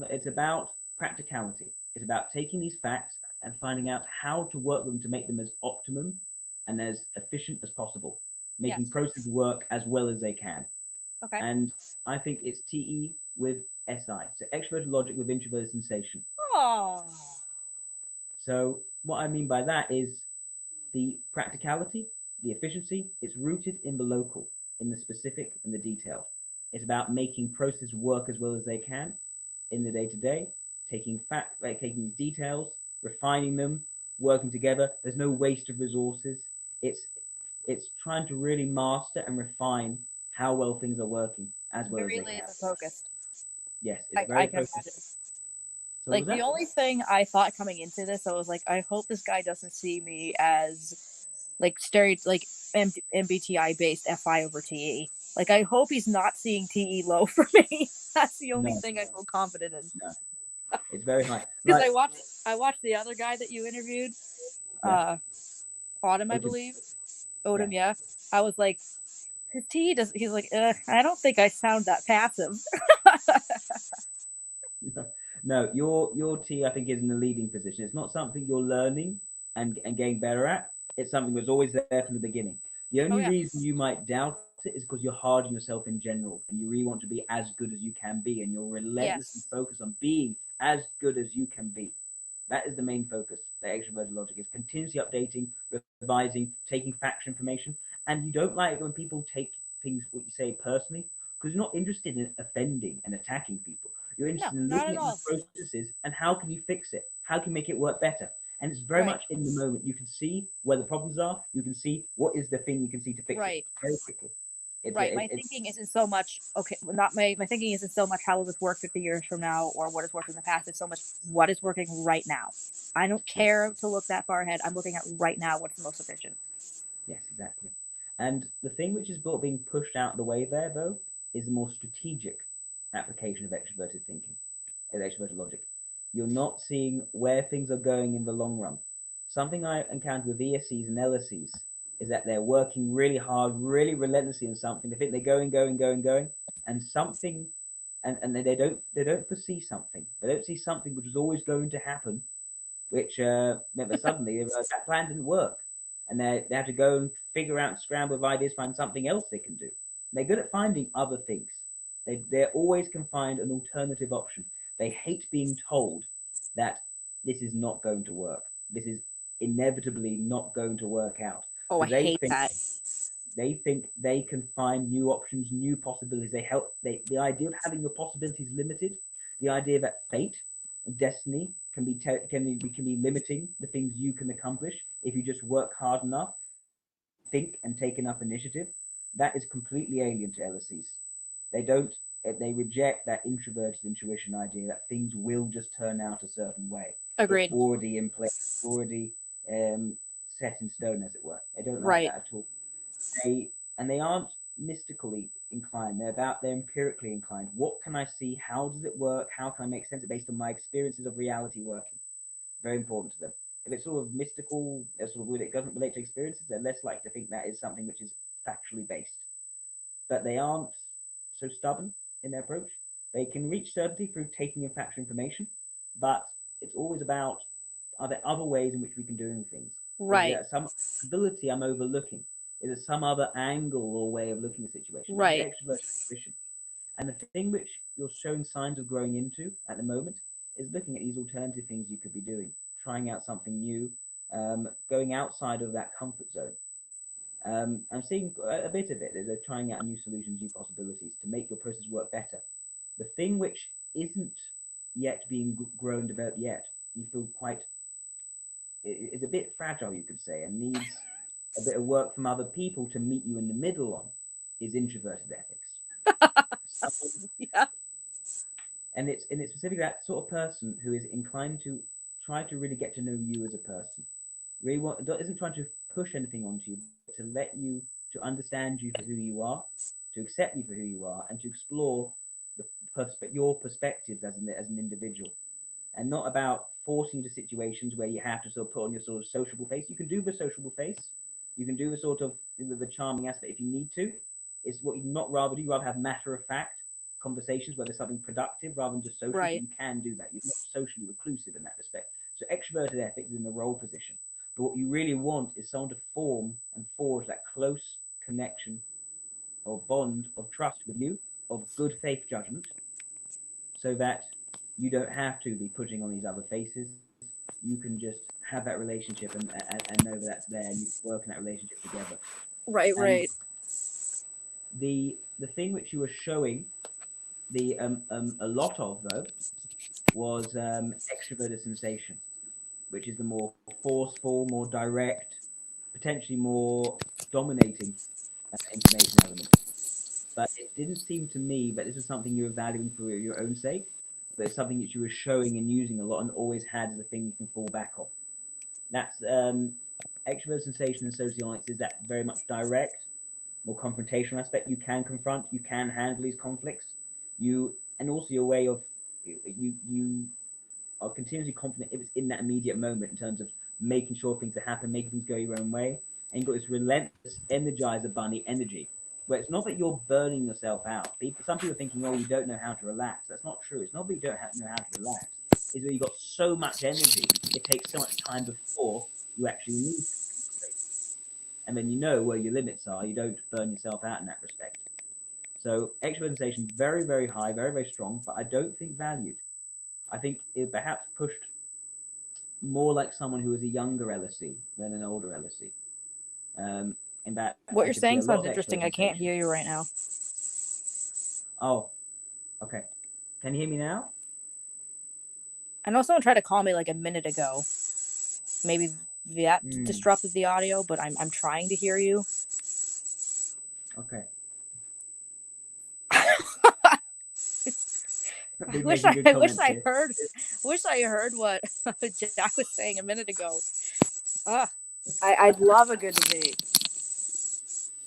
It's about practicality. It's about taking these facts and finding out how to work them to make them as optimum and as efficient as possible, making Yes. processes work as well as they can. Okay. And I think it's TE with SI, so extroverted logic with introverted sensation. Oh. So what I mean by that is the practicality, the efficiency, it's rooted in the local, in the specific, in the detail. It's about making processes work as well as they can in the day to day, taking these details, refining them, working together. There's no waste of resources. It's it's trying to really master and refine how well things are working as well as Very they can. laser focused. Yes, it's I very can focused. imagine. So what Like was the that? only thing I thought coming into this, I was like, I hope this guy doesn't see me as like like MBTI based FI over TE. Like I hope he's not seeing TE low for me. That's the only No, thing I feel confident in. no, it's very high. Because Like, I watched the other guy that you interviewed, yeah, uh Autumn, I Otim, believe. yeah. Odom, yeah. I was like, his TE does. He's like, I don't think I sound that passive. No, your T I think is in the leading position. It's not something you're learning and getting better at. It's something that's always there from the beginning. The Oh only yeah. reason you might doubt it is because you're hard on yourself in general and you really want to be as good as you can be and you're relentlessly Yes. focused on being as good as you can be. That is the main focus. The extroverted logic is continuously updating, revising, taking factual information. And you don't like when people take things, what you say, personally, because you're not interested in offending and attacking people. You're No, interested in not looking at at the all. processes and how can you fix it? How can you make it work better? And it's very Right. much in the moment. You can see where the problems are. You can see what is the thing you can see to fix it Right. very quickly. Right. My thinking isn't so much okay. Not my thinking isn't so much how will this work 50 years from now or what has worked in the past. It's so much what is working right now. I don't yes, care to look that far ahead. I'm looking at right now what's the most efficient. yes, exactly. And the thing which is being pushed out of the way there, though, is the more strategic application of extroverted thinking, extroverted logic. You're not seeing where things are going in the long run. Something I encounter with ESCs and LSCs is that they're working really hard, really relentlessly on something. They think they're going, and something, and they don't foresee something. They don't see something which is always going to happen, which meant that suddenly that plan didn't work. And they have to go and figure out, scramble with ideas, find something else they can do. And they're good at finding other things. They always can find an alternative option. They hate being told that this is not going to work. This is inevitably not going to work out Oh, I because they hate think that. they think they can find new options, new possibilities. The idea of having your possibilities limited, the idea that fate and destiny can be limiting the things you can accomplish if you just work hard enough, think and take enough initiative. That is completely alien to LSEs. They don't they reject that introverted intuition idea that things will just turn out a certain way. It's Agreed. already in place, already set in stone, as it were. They don't like Right. that at all. They aren't mystically inclined. They're empirically inclined. What can I see? How does it work? How can I make sense of it based on my experiences of reality working? Very important to them. If it's sort of mystical, it doesn't relate to experiences, they're less likely to think that is something which is factually based. But they aren't so stubborn in their approach. They can reach certainty through taking in factual information, but it's always about, are there other ways in which we can do things? Is Right. there some ability I'm overlooking? Is there some other angle or way of looking at the situation? That's the Right. extroverted intuition. And the thing which you're showing signs of growing into at the moment is looking at these alternative things you could be doing, trying out something new, going outside of that comfort zone. I'm seeing a bit of it. They're trying out new solutions, new possibilities to make your process work better. The thing which isn't yet being grown, developed yet, you feel quite is a bit fragile, you could say, and needs a bit of work from other people to meet you in the middle on, is introverted ethics. Someone, Yeah. and it's specifically that sort of person who is inclined to try to really get to know you as a person. Really isn't trying to push anything onto you, but to let you to understand you for who you are, to accept you for who you are, and to explore your perspectives as an individual, and not about forcing you to situations where you have to sort of put on your sort of sociable face. You can do the sociable face, you can do the sort of the charming aspect if you need to. It's what you not rather do. You rather have matter of fact conversations where there's something productive rather than just social. But Right. you can do that. You're not socially reclusive in that respect. So extroverted ethics is in the role position. But what you really want is someone to form and forge that close connection or bond of trust with you, of good faith judgment, so that you don't have to be putting on these other faces. You can just have that relationship and know that that's there and you work in that relationship together. Right, And right. the thing which you were showing a lot of though was extroverted sensation, which is the more forceful, more direct, potentially more dominating information element. But it didn't seem to me that this was something you were valuing for your own sake, but it's something that you were showing and using a lot and always had as a thing you can fall back on. That's extrovert sensation and socialites is that very much direct, more confrontational aspect. You can confront, you can handle these conflicts. And also your way of you are continuously confident if it's in that immediate moment in terms of making sure things are happen, making things go your own way. And you've got this relentless energizer bunny energy where it's not that you're burning yourself out. Some people are thinking, oh, you don't know how to relax. That's not true. It's not that you don't know how to relax. It's where you've got so much energy, it takes so much time before you actually need to recuperate. And then you know where your limits are. You don't burn yourself out in that respect. So extroversion very, very high, very, very strong, but I don't think valued. I think it perhaps pushed more like someone who was a younger LSE than an older LSE. In that What I you're could see saying a lot sounds of interesting. I can't hear you right now. Oh, okay. Can you hear me now? I know someone tried to call me like a minute ago. Maybe that disrupted the audio, but I'm trying to hear you. Okay. I wish I heard what Jack was saying a minute ago. I'd love a good debate.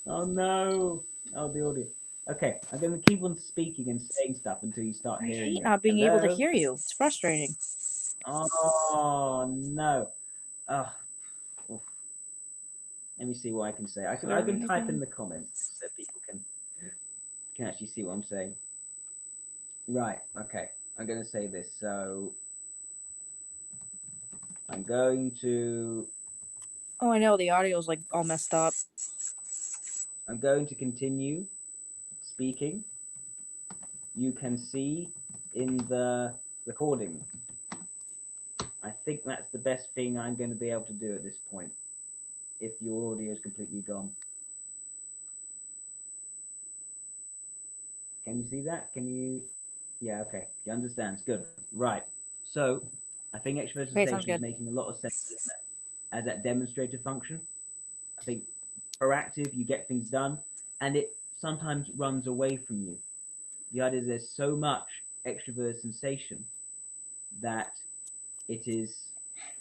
Oh no! Oh, the audio. Okay, I'm going to keep on speaking and saying stuff until you start hearing me. I hate not being able to hear you. It's frustrating. Oh no! Oh, let me see what I can say. I can type in the comments so people can actually see what I'm saying. Right. Okay. I'm going to say this. So I'm going to. Oh, I know the audio's like all messed up. I'm going to continue speaking. You can see in the recording. I think that's the best thing I'm going to be able to do at this point. If your audio is completely gone. Can you see that? Can you? Yeah, okay. You understand. It's good. Right. So I think extroversion is making a lot of sense as that demonstrator function. I think proactive, you get things done, and it sometimes runs away from you. The idea is there's so much extrovert sensation that it is.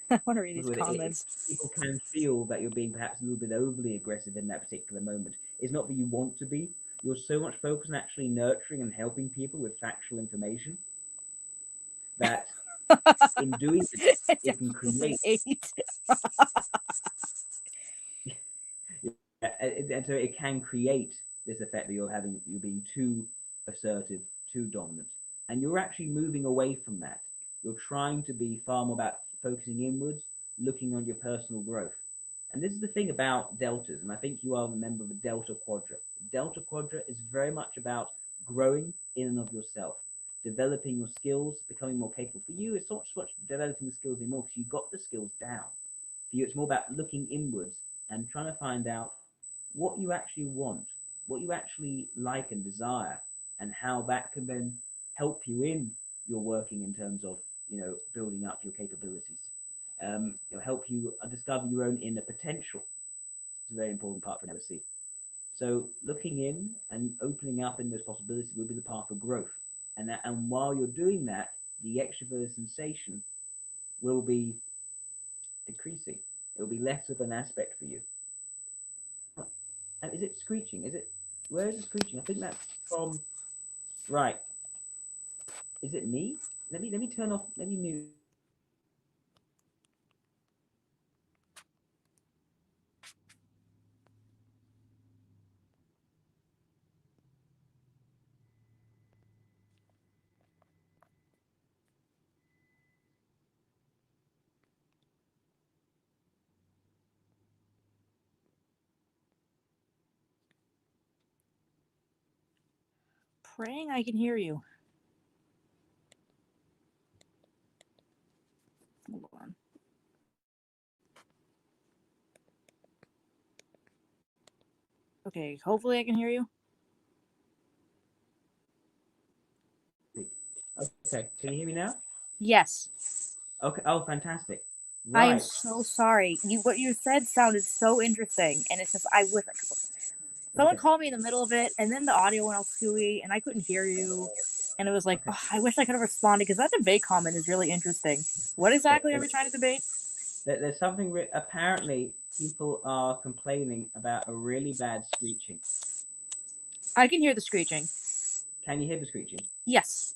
I want to read these comments. People can feel that you're being perhaps a little bit overly aggressive in that particular moment. It's not that you want to be. You're so much focused on actually nurturing and helping people with factual information that in doing this, it can create. And so it can create this effect that you're being too assertive, too dominant, and you're actually moving away from that. You're trying to be far more about focusing inwards, looking on your personal growth. And this is the thing about deltas, and I think you are a member of the delta quadrant. Delta quadrant is very much about growing in and of yourself, developing your skills, becoming more capable. For you, it's not so much developing the skills anymore because you got the skills down. For you, it's more about looking inwards and trying to find out what you actually want, what you actually like and desire, and how that can then help you in your working in terms of building up your capabilities. It'll help you discover your own inner potential. It's a very important part for an LSE. So looking in and opening up in those possibilities will be the path of growth. And while you're doing that, the extrovert sensation will be decreasing. It will be less of an aspect for you. And is it screeching? Where is it screeching? I think that's from. Right. Is it me? Let me turn off. Let me mute. Praying I can hear you. Hold on. Okay, hopefully I can hear you. Okay, can you hear me now? Yes. Okay. Oh, fantastic. I am Right. so sorry. What you said sounded so interesting, and it's just I wish someone Okay. called me in the middle of it, and then the audio went all screwy, and I couldn't hear you, and it was like, Okay. oh, I wish I could have responded because that debate comment is really interesting. What Okay. exactly are we trying to debate? There's something apparently people are complaining about a really bad screeching. I can hear the screeching. Can you hear the screeching? Yes,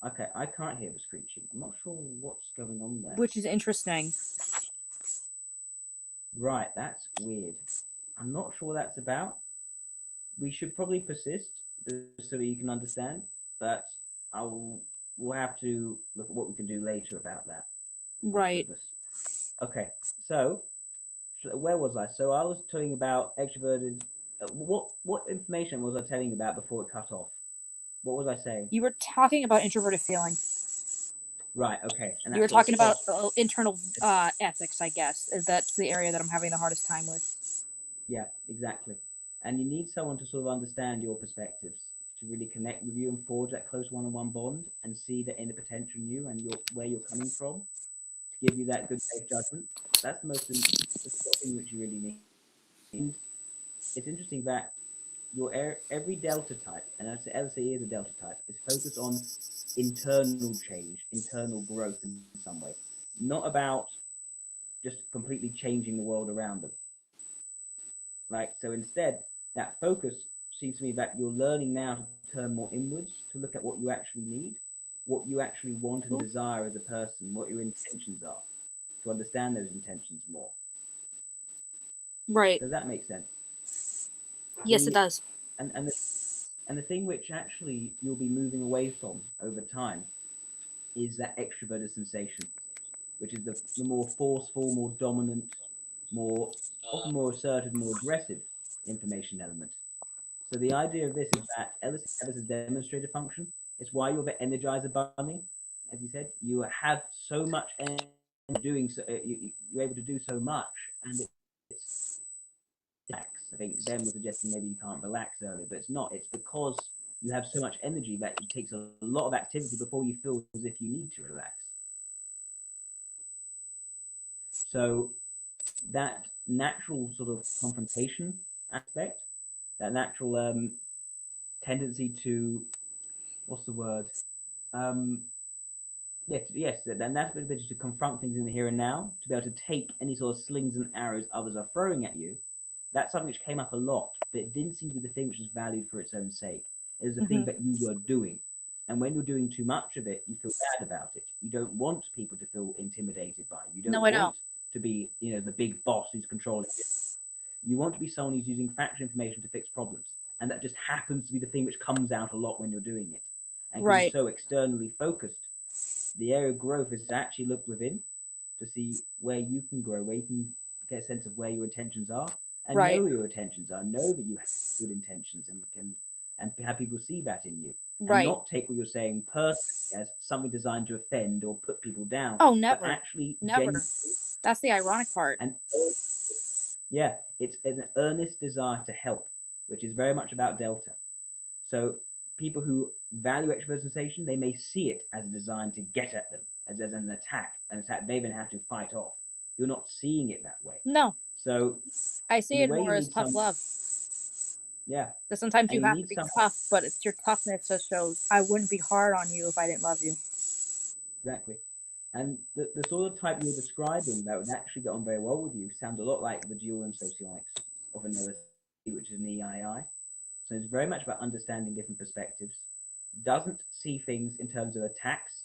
Okay, I can't hear the screeching. I'm not sure what's going on there. which is interesting. Right, that's weird. I'm not sure what that's about. We should probably persist so that you can understand, but we'll have to look at what we can do later about that. Oh Right. goodness. Okay, so where was I? So I was telling about extroverted. What information was I telling about before it cut off? What was I saying? You were talking about introverted feeling. Right. Okay. And You were that's sort talking of about cross. internal ethics, I guess. That's the area that I'm having the hardest time with. Yeah. Exactly. And you need someone to sort of understand your perspectives, to really connect with you and forge that close one-on-one bond, and see the inner potential in you and where you're coming from, to give you that good faith judgment. That's the sort of thing which you really need. And it's interesting that every delta type, and I say LSE is a delta type, is focused on internal change, internal growth in some way, not about just completely changing the world around them. Like, so instead, that focus seems to me that you're learning now to turn more inwards, to look at what you actually need, what you actually want and desire as a person, what your intentions are, to understand those intentions more. Right. Does that make sense? Yes, it The does. and the and the thing which actually you'll be moving away from over time is that extroverted sensation, which is the more forceful, more dominant, more often more assertive, more aggressive information element. So the idea of this is that LSD has a demonstrator function. It's why you're the energizer bunny, as you said. You have so much energy doing so, you're able to do so much, and it's relax. I think Ben was suggesting maybe you can't relax early, but it's not. It's because you have so much energy that it takes a lot of activity before you feel as if you need to relax. So that natural sort of confrontation aspect, that natural tendency to, what's the word? Um, yes, then that's the ability to confront things in the here and now, to be able to take any sort of slings and arrows others are throwing at you. That's something which came up a lot, but it didn't seem to be the thing which was valued for its own sake. It was the thing Mm-hmm. that you were doing. And when you're doing too much of it, you feel bad about it. You don't want people to feel intimidated by you. You No, don't I don't. want to be, the big boss who's controlling you. You want to be someone who's using factual information to fix problems. And that just happens to be the thing which comes out a lot when you're doing it. And because you're Right. so externally focused, the area of growth is to actually look within to see where you can grow, where you can get a sense of where your intentions are, and know Right. your intentions are, know that you have good intentions, and have people see that in you, and Right. not take what you're saying personally as something designed to offend or put people down, Oh, but never. actually Never. genuinely That's the ironic part. and yeah, it's an earnest desire to help, which is very much about Delta. So people who value extrovert sensation, they may see it as a design to get at them, as an attack they then have to fight off. You're not seeing it that way. No, So I see in a it way, more you as need tough some, love. yeah, That sometimes and you you have to need be some tough, but it's your toughness that shows I wouldn't be hard on you if I didn't love you. exactly. And the sort of type you're describing that would actually get on very well with you sounds a lot like the dual and socionics of an LSD, which is an EII. So it's very much about understanding different perspectives. Doesn't see things in terms of attacks.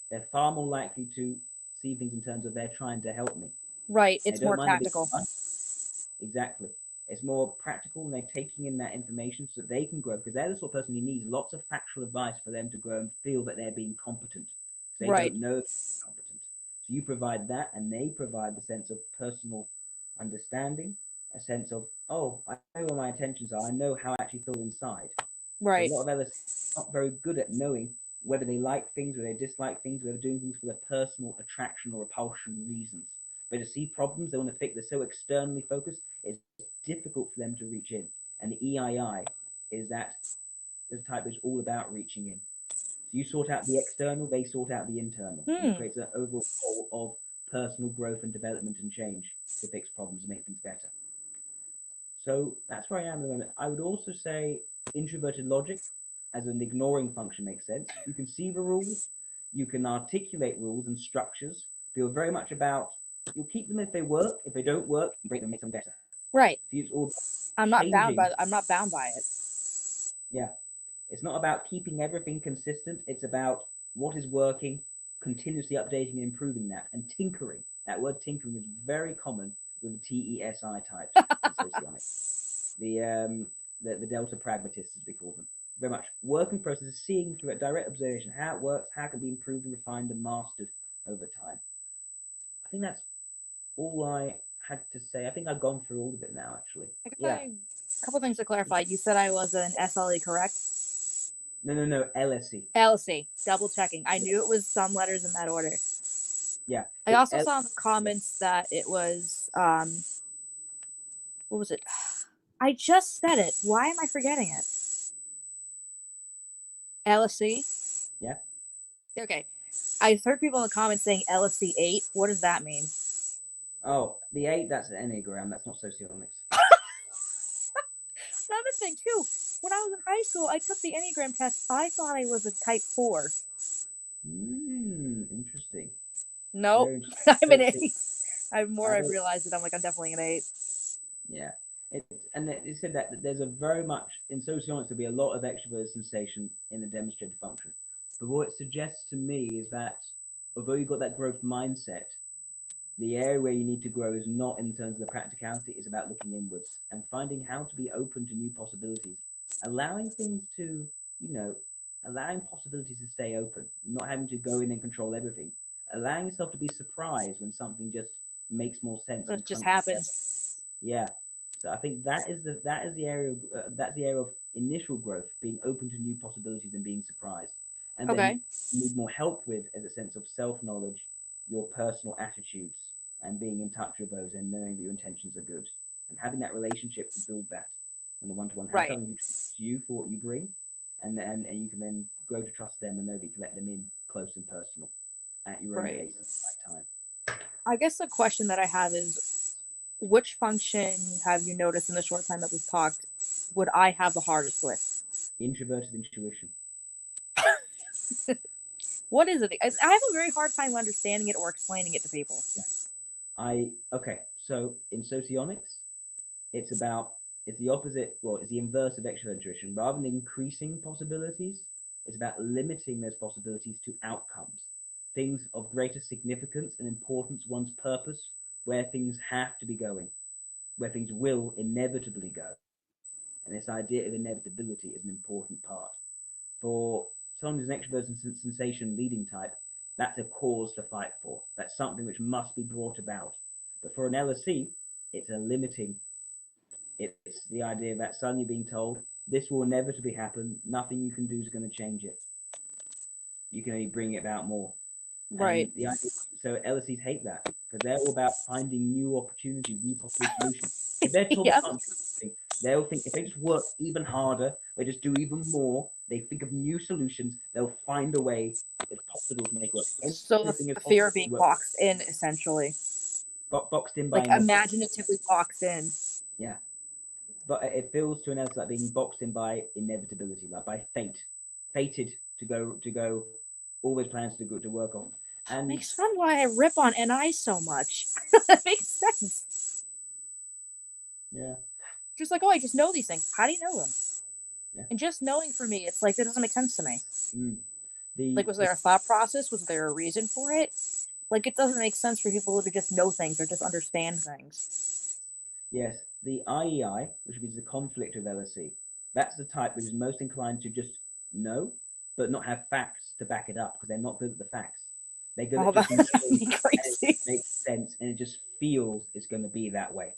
They're far more likely to see things in terms of they're trying to help me. Right. They It's don't more mind the big tactical. fun. Exactly. It's more practical and they're taking in that information so that they can grow because they're the sort of person who needs lots of factual advice for them to grow and feel that they're being competent. They Right. don't know they're competent. So you provide that and they provide the sense of personal understanding, a sense of, oh, I know where my intentions are. I know how I actually feel inside. So a Right. lot of others are not very good at knowing whether they like things, whether they dislike things, whether they're doing things for their personal attraction or repulsion reasons. But to see problems they want to fix, they're so externally focused, it's difficult for them to reach in. And the EII is that the type is all about reaching in. So you sort out the external, they sort out the internal. And it creates an overall goal of personal growth and development and change to fix problems and make things better. So that's where I am at the moment. I would also say introverted logic as an ignoring function makes sense. You can see the rules, you can articulate rules and structures. Feel very much about, you'll keep them if they work. If they don't work, you break them, make them better. Right. It's all I'm not changing. I'm not bound by it. Yeah. It's not about keeping everything consistent. It's about what is working, continuously updating and improving that, and tinkering. That word tinkering is very common with the TESI types in sociology. The Delta pragmatists, as we call them. Very much working processes, seeing through a direct observation how it works, how it can be improved and refined and mastered over time. I think that's all I had to say. I think I've gone through all of it now, actually. Yeah. A couple things to clarify. You said I was an SLE, correct? No, LSE. LSE. Double checking. I knew it was some letters in that order. Yeah. I also saw in the comments that it was what was it? I just said it. Why am I forgetting it? LSE? Yeah. Okay. I've heard people in the comments saying LSE 8. What does that mean? Oh, the 8, that's an Enneagram. That's not sociologics. Another thing, too. When I was in high school, I took the Enneagram test. I thought I was a type 4. Interesting. Nope. I'm an 8. I've realized that I'm definitely an 8. Yeah. And it said that there's a very much, in sociology, there'll be a lot of extroverted sensation in the demonstrated function. But what it suggests to me is that although you've got that growth mindset, the area where you need to grow is not in terms of the practicality, it's about looking inwards and finding how to be open to new possibilities, allowing things to, allowing possibilities to stay open, not having to go in and control everything, allowing yourself to be surprised when something just makes more sense. It just happens. Yeah. So I think that's the area of initial growth, being open to new possibilities and being surprised. And then you need more help with as a sense of self-knowledge, your personal attitudes, and being in touch with those and knowing that your intentions are good and having that relationship to build that on the one-to-one. Have someone who trusts you for what you bring, and you can then grow to trust them and know that you can let them in close and personal at your own pace at the right time. I guess the question that I have is, which function have you noticed in the short time that we've talked would I have the hardest with? Introverted intuition. What is it? I have a very hard time understanding it or explaining it to people. Yeah. So in socionics, it's the opposite, it's the inverse of extroverted intuition. Rather than increasing possibilities, it's about limiting those possibilities to outcomes, things of greater significance and importance, one's purpose, where things have to be going, where things will inevitably go. And this idea of inevitability is an important part. For someone who's an extroverted sensation leading type, that's a cause to fight for. That's something which must be brought about. But for an LSE, it's a limiting. It's the idea that suddenly being told, this will inevitably happen, nothing you can do is going to change it. You can only bring it about more. Right. So LSEs hate that because they're all about finding new opportunities, new possible solutions. If they're told something, they'll think if they just work even harder, they just do even more, they think of new solutions, they'll find a way it's possible to make it work. So the fear of being boxed in, essentially. Boxed in by imaginatively boxed in. Yeah. But it feels to an LSE like being boxed in by inevitability, like by fate. Fated to go always plans to work on. And makes fun why I rip on NI so much. That makes sense. Yeah. Just I just know these things. How do you know them? Yeah. And just knowing for me, it's that doesn't make sense to me. Was there a thought process? Was there a reason for it? It doesn't make sense for people to just know things or just understand things. Yes, the IEI, which is the conflict of LSE, that's the type which is most inclined to just know, but not have facts to back it up because they're not good at the facts. They're good at just knowing, it makes sense, and it just feels it's going to be that way.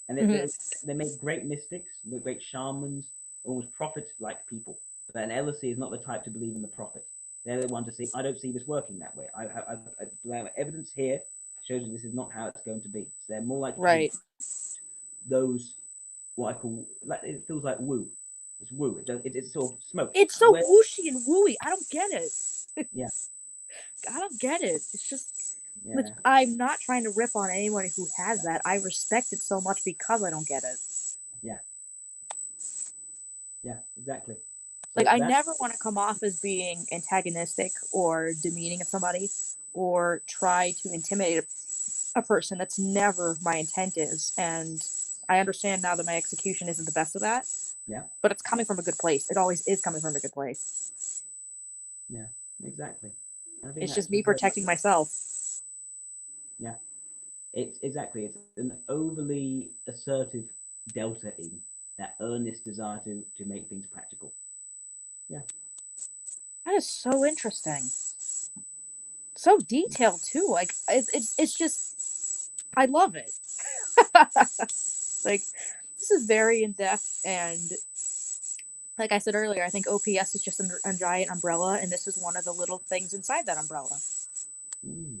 And they make great mystics, great shamans, almost prophet-like people. But an LSE is not the type to believe in the prophet. They're the one to see, I don't see this working that way. I have evidence here shows you this is not how it's going to be. So they're more like those what I call, like, it feels like woo. It's woo. It's sort of smoke. It's so whooshy and wooey. I don't get it. Yeah. I don't get it. It's just, Yeah. I'm not trying to rip on anyone who has that. I respect it so much because I don't get it. Yeah. Yeah. Exactly. Like, So I that's never want to come off as being antagonistic or demeaning of somebody or try to intimidate a person. That's never my intent is. And I understand now that my execution isn't the best of that. yeah. But it's coming from a good place. It always is coming from a good place. Yeah. Exactly. I think It's that's just me very, protecting myself. yeah. It's exactly. It's an overly assertive delta E, that earnest desire to make things practical. Yeah. That is so interesting. So detailed too. Like it's just I love it. Like this is very in depth and like I said earlier, I think OPS is just a giant umbrella, and this is one of the little things inside that umbrella. Mm.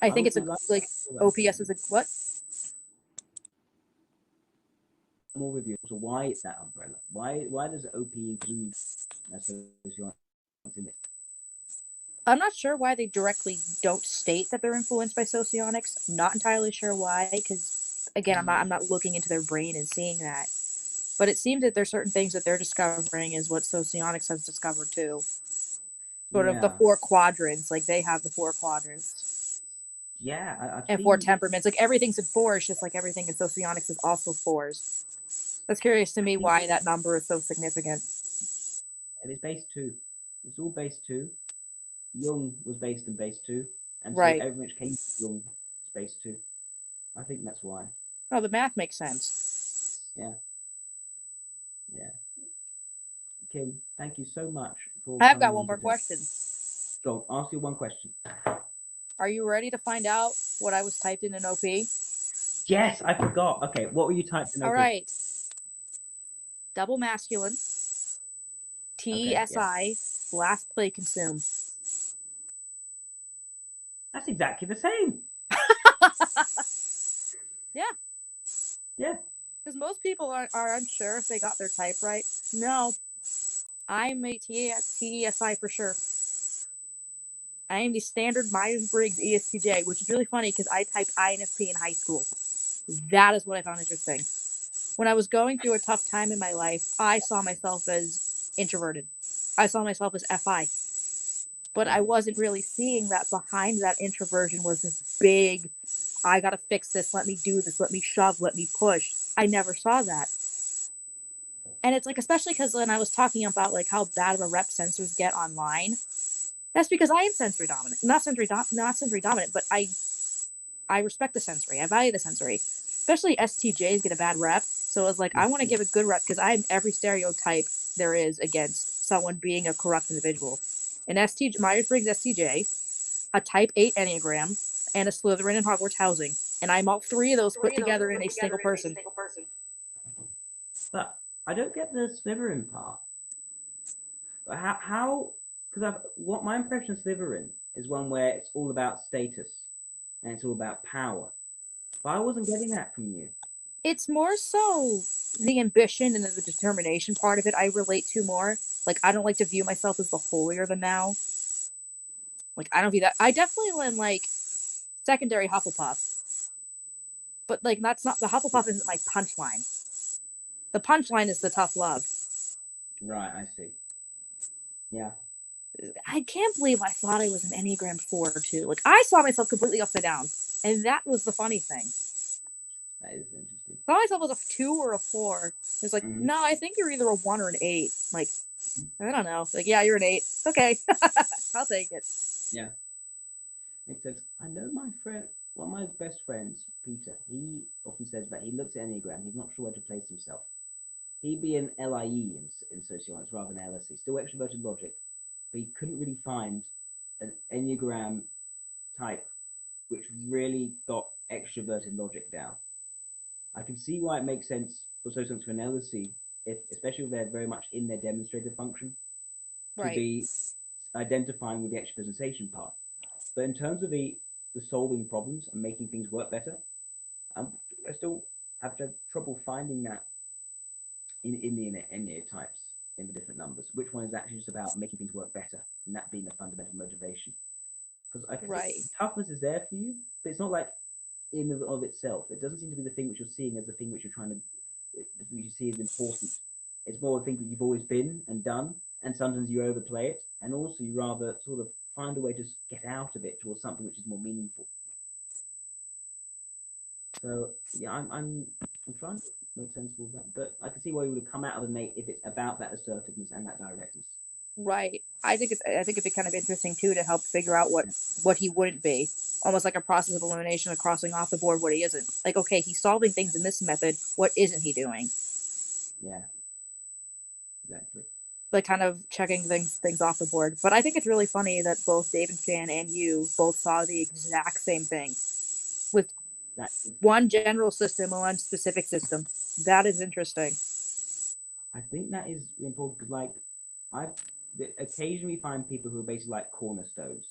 I I think would it's a like like to OPS is a what? more with you. So why it's that umbrella? Why does OP include sociology in it? I'm not sure why they directly don't state that they're influenced by socionics. Not entirely sure why, because again, I'm not looking into their brain and seeing that. But it seems that there's certain things that they're discovering is what socionics has discovered too. Sort of the Yeah. 4 quadrants, like they have the 4 quadrants. Yeah, I've And 4 temperaments. Like everything's in fours, just like everything in socionics is also fours. That's curious to me seen, why that number is so significant. and it's base two. It's all base two. Jung was based in base two, and so Right. everything which came from Jung is base two. I think that's why. Oh, the math makes sense. Yeah, yeah. Kim, thank you so much for I've got coming one on more today. question. Go, ask you one question. Are you ready to find out what I was typed in an OP? Yes, I forgot. Okay, what were you typed in? All right. Double masculine. Okay, yeah. TSI. Last play consume. That's exactly the same. Yeah. Yeah. Because most people are unsure if they got their type right. No. I'm a TSI for sure. I am the standard Myers-Briggs ESTJ, which is really funny because I typed INFP in high school. That is what I found interesting. When I was going through a tough time in my life, I saw myself as introverted. I saw myself as FI. But I wasn't really seeing that behind that introversion was this big, I gotta fix this, let me do this, let me shove, let me push. I never saw that. And it's like, especially because when I was talking about like how bad of a rep sensors get online, that's because I am sensory dominant. Not sensory dominant, but I respect the sensory. I value the sensory. Especially STJs get a bad rep. So it was like, I want to give a good rep because I'm every stereotype there is against someone being a corrupt individual. An STJ, Myers-Briggs STJ, a type 8 Enneagram, and a Slytherin in Hogwarts housing. And I'm all three of those put together in a single person. But I don't get the Slytherin part. How? Because what my impression of Slytherin is one where it's all about status and it's all about power. But I wasn't getting that from you. It's more so the ambition and the determination part of it I relate to more. Like, I don't like to view myself as the holier than thou. Like, I don't view that. I definitely am like secondary Hufflepuff. But like that's not the Hufflepuff isn't my punchline. The punchline is the tough love. Right, I see. Yeah. I can't believe I thought I was an Enneagram 4 too. Like I saw myself completely upside down. And that was the funny thing. That is interesting. I thought myself as a 2 or a 4. It's like, no, I think you're either a 1 or an 8. Like, I don't know. Like, yeah, you're an 8. Okay. I'll take it. Yeah. Makes sense. I know my friend, one of my best friends, Peter, he often says that he looks at Enneagram, he's not sure where to place himself. He'd be an LIE in sociology rather than LSE, still extroverted logic, but he couldn't really find an Enneagram type which really got extroverted logic down. I can see why it makes sense for sociologists for an LSE, if especially if they're very much in their demonstrative function, to be identifying with the extrovernization part. But in terms of the solving problems and making things work better, I still have trouble finding that in the types, in the different numbers. Which one is actually just about making things work better, and that being the fundamental motivation? Because I can Right. see toughness is there for you, but it's not like in of itself. It doesn't seem to be the thing which you're seeing as the thing which you're trying to, which you see as important. It's more a thing that you've always been and done, and sometimes you overplay it, and also you rather sort of find a way to get out of it towards something which is more meaningful. So yeah, I'm trying to make sense of all that, but I can see why you would have come out of the Nate if it's about that assertiveness and that directness. Right. I think it'd be kind of interesting too to help figure out what he wouldn't be. Almost like a process of elimination of crossing off the board what he isn't. Like, okay, he's solving things in this method. What isn't he doing? Yeah, exactly. Like kind of checking things off the board. But I think it's really funny that both Dave and Shan and you both saw the exact same thing with one general system and one specific system. That is interesting. I think that is important because, like, I occasionally find people who are basically like cornerstones.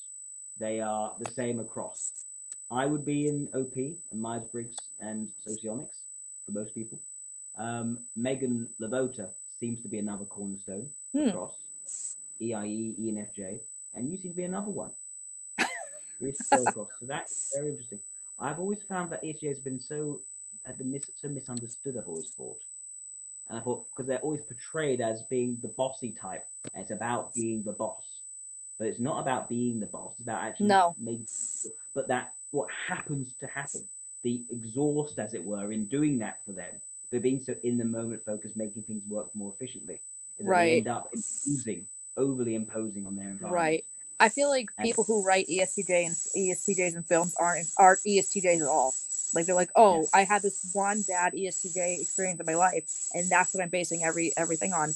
They are the same across. I would be in OP and Myers Briggs and Socionics for most people. Megan Labota seems to be another cornerstone across EIE, ENFJ, and you seem to be another one. Across. So that's very interesting. I've always found that ESTJ has been so misunderstood. I've always thought. And I thought, because they're always portrayed as being the bossy type, and it's about being the boss. But it's not about being the boss, it's about actually making, but that what happens to happen, the exhaust, as it were, in doing that for them, they're being so in the moment focused, making things work more efficiently, is that they end up overly imposing on their environment. Right. I feel like people who write ESTJs in films aren't ESTJs at all. Like they're like, oh, I had this one bad ESTJ experience in my life, and that's what I'm basing everything on.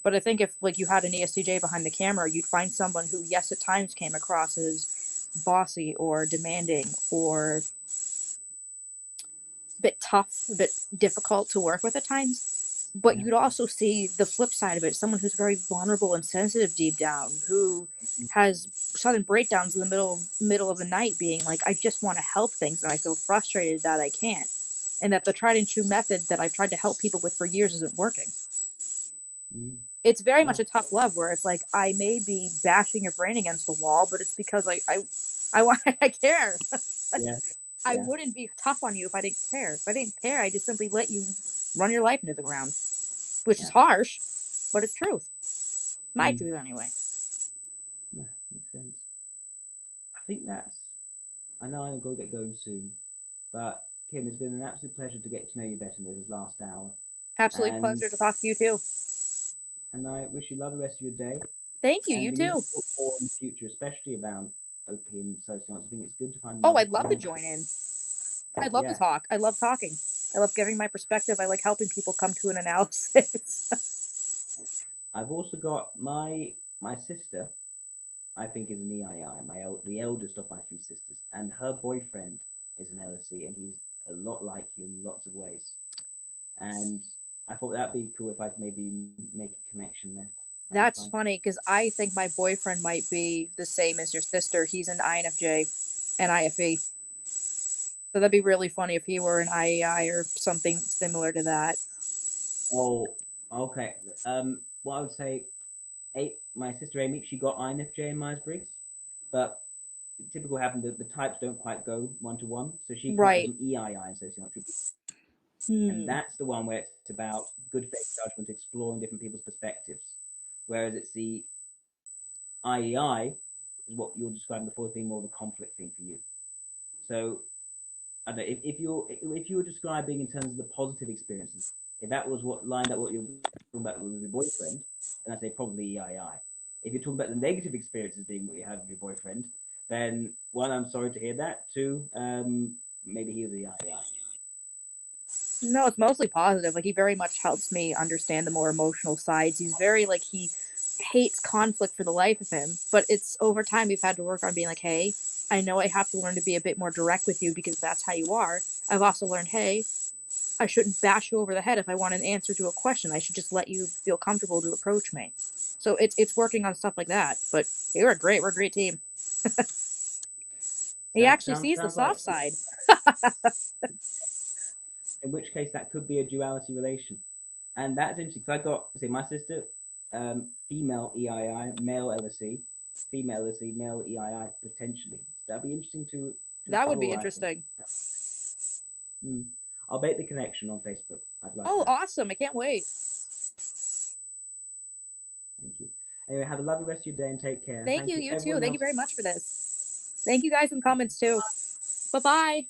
But I think if like you had an ESTJ behind the camera, you'd find someone who, yes, at times came across as bossy or demanding or a bit tough, a bit difficult to work with at times. But you'd also see the flip side of it, someone who's very vulnerable and sensitive deep down, who has sudden breakdowns in the middle of the night, being like, I just want to help things and I feel frustrated that I can't. And that the tried and true method that I've tried to help people with for years isn't working. It's very much a tough love where it's like, I may be bashing your brain against the wall, but it's because I care. I wouldn't be tough on you if I didn't care. If I didn't care, I just simply let you run your life into the ground, which is harsh, but it's truth. My truth, anyway. Yeah, makes sense. I think I know I'm going to get going soon, but Kim, it's been an absolute pleasure to get to know you better in this last hour. Absolute pleasure to talk to you too. And I wish you love the rest of your day. Thank you. You too. In the future, especially about OP and socials. I think it's good to find. Oh, I'd love to join in. I'd love to talk. I love talking. I love giving my perspective. I like helping people come to an analysis. I've also got my sister, I think, is an EII, the eldest of my three sisters, and her boyfriend is an LSE, and he's a lot like you in lots of ways. And I thought that'd be cool if I could maybe make a connection there. That's funny because I think my boyfriend might be the same as your sister. He's an INFJ and IFE. So that'd be really funny if he were an IEI or something similar to that. Oh, okay. What I would say, my sister Amy, she got INFJ in Myers Briggs, but typical happened that the types don't quite go one to one. So she got an EII in sociology. And that's the one where it's about good faith judgment, exploring different people's perspectives. Whereas it's the IEI is what you're describing before as being more of a conflict thing for you. So I don't know, if you were describing in terms of the positive experiences, if that was what lined up what you're talking about with your boyfriend, then I'd say probably EII. If you're talking about the negative experiences being what you have with your boyfriend, then one, I'm sorry to hear that. Two, maybe he was EII. No, it's mostly positive. Like he very much helps me understand the more emotional sides. He's very like he hates conflict for the life of him, but it's over time we've had to work on being like, hey, I know I have to learn to be a bit more direct with you because that's how you are. I've also learned, hey, I shouldn't bash you over the head if I want an answer to a question. I should just let you feel comfortable to approach me. So it's working on stuff like that. But we're a great team. He actually sees the soft side. In which case, that could be a duality relation. And that's interesting. So I got, see, my sister, female EII, male LSE, female LSE, male EII, potentially. So that'd be interesting to That would be explore, I think. interesting. I'll make the connection on Facebook. I'd like Oh, that. awesome. I can't wait. Thank you. Anyway, have a lovely rest of your day and take care. Thank you. you, You too. everyone Thank you else. very much for this. Thank you guys in the comments too. Bye-bye.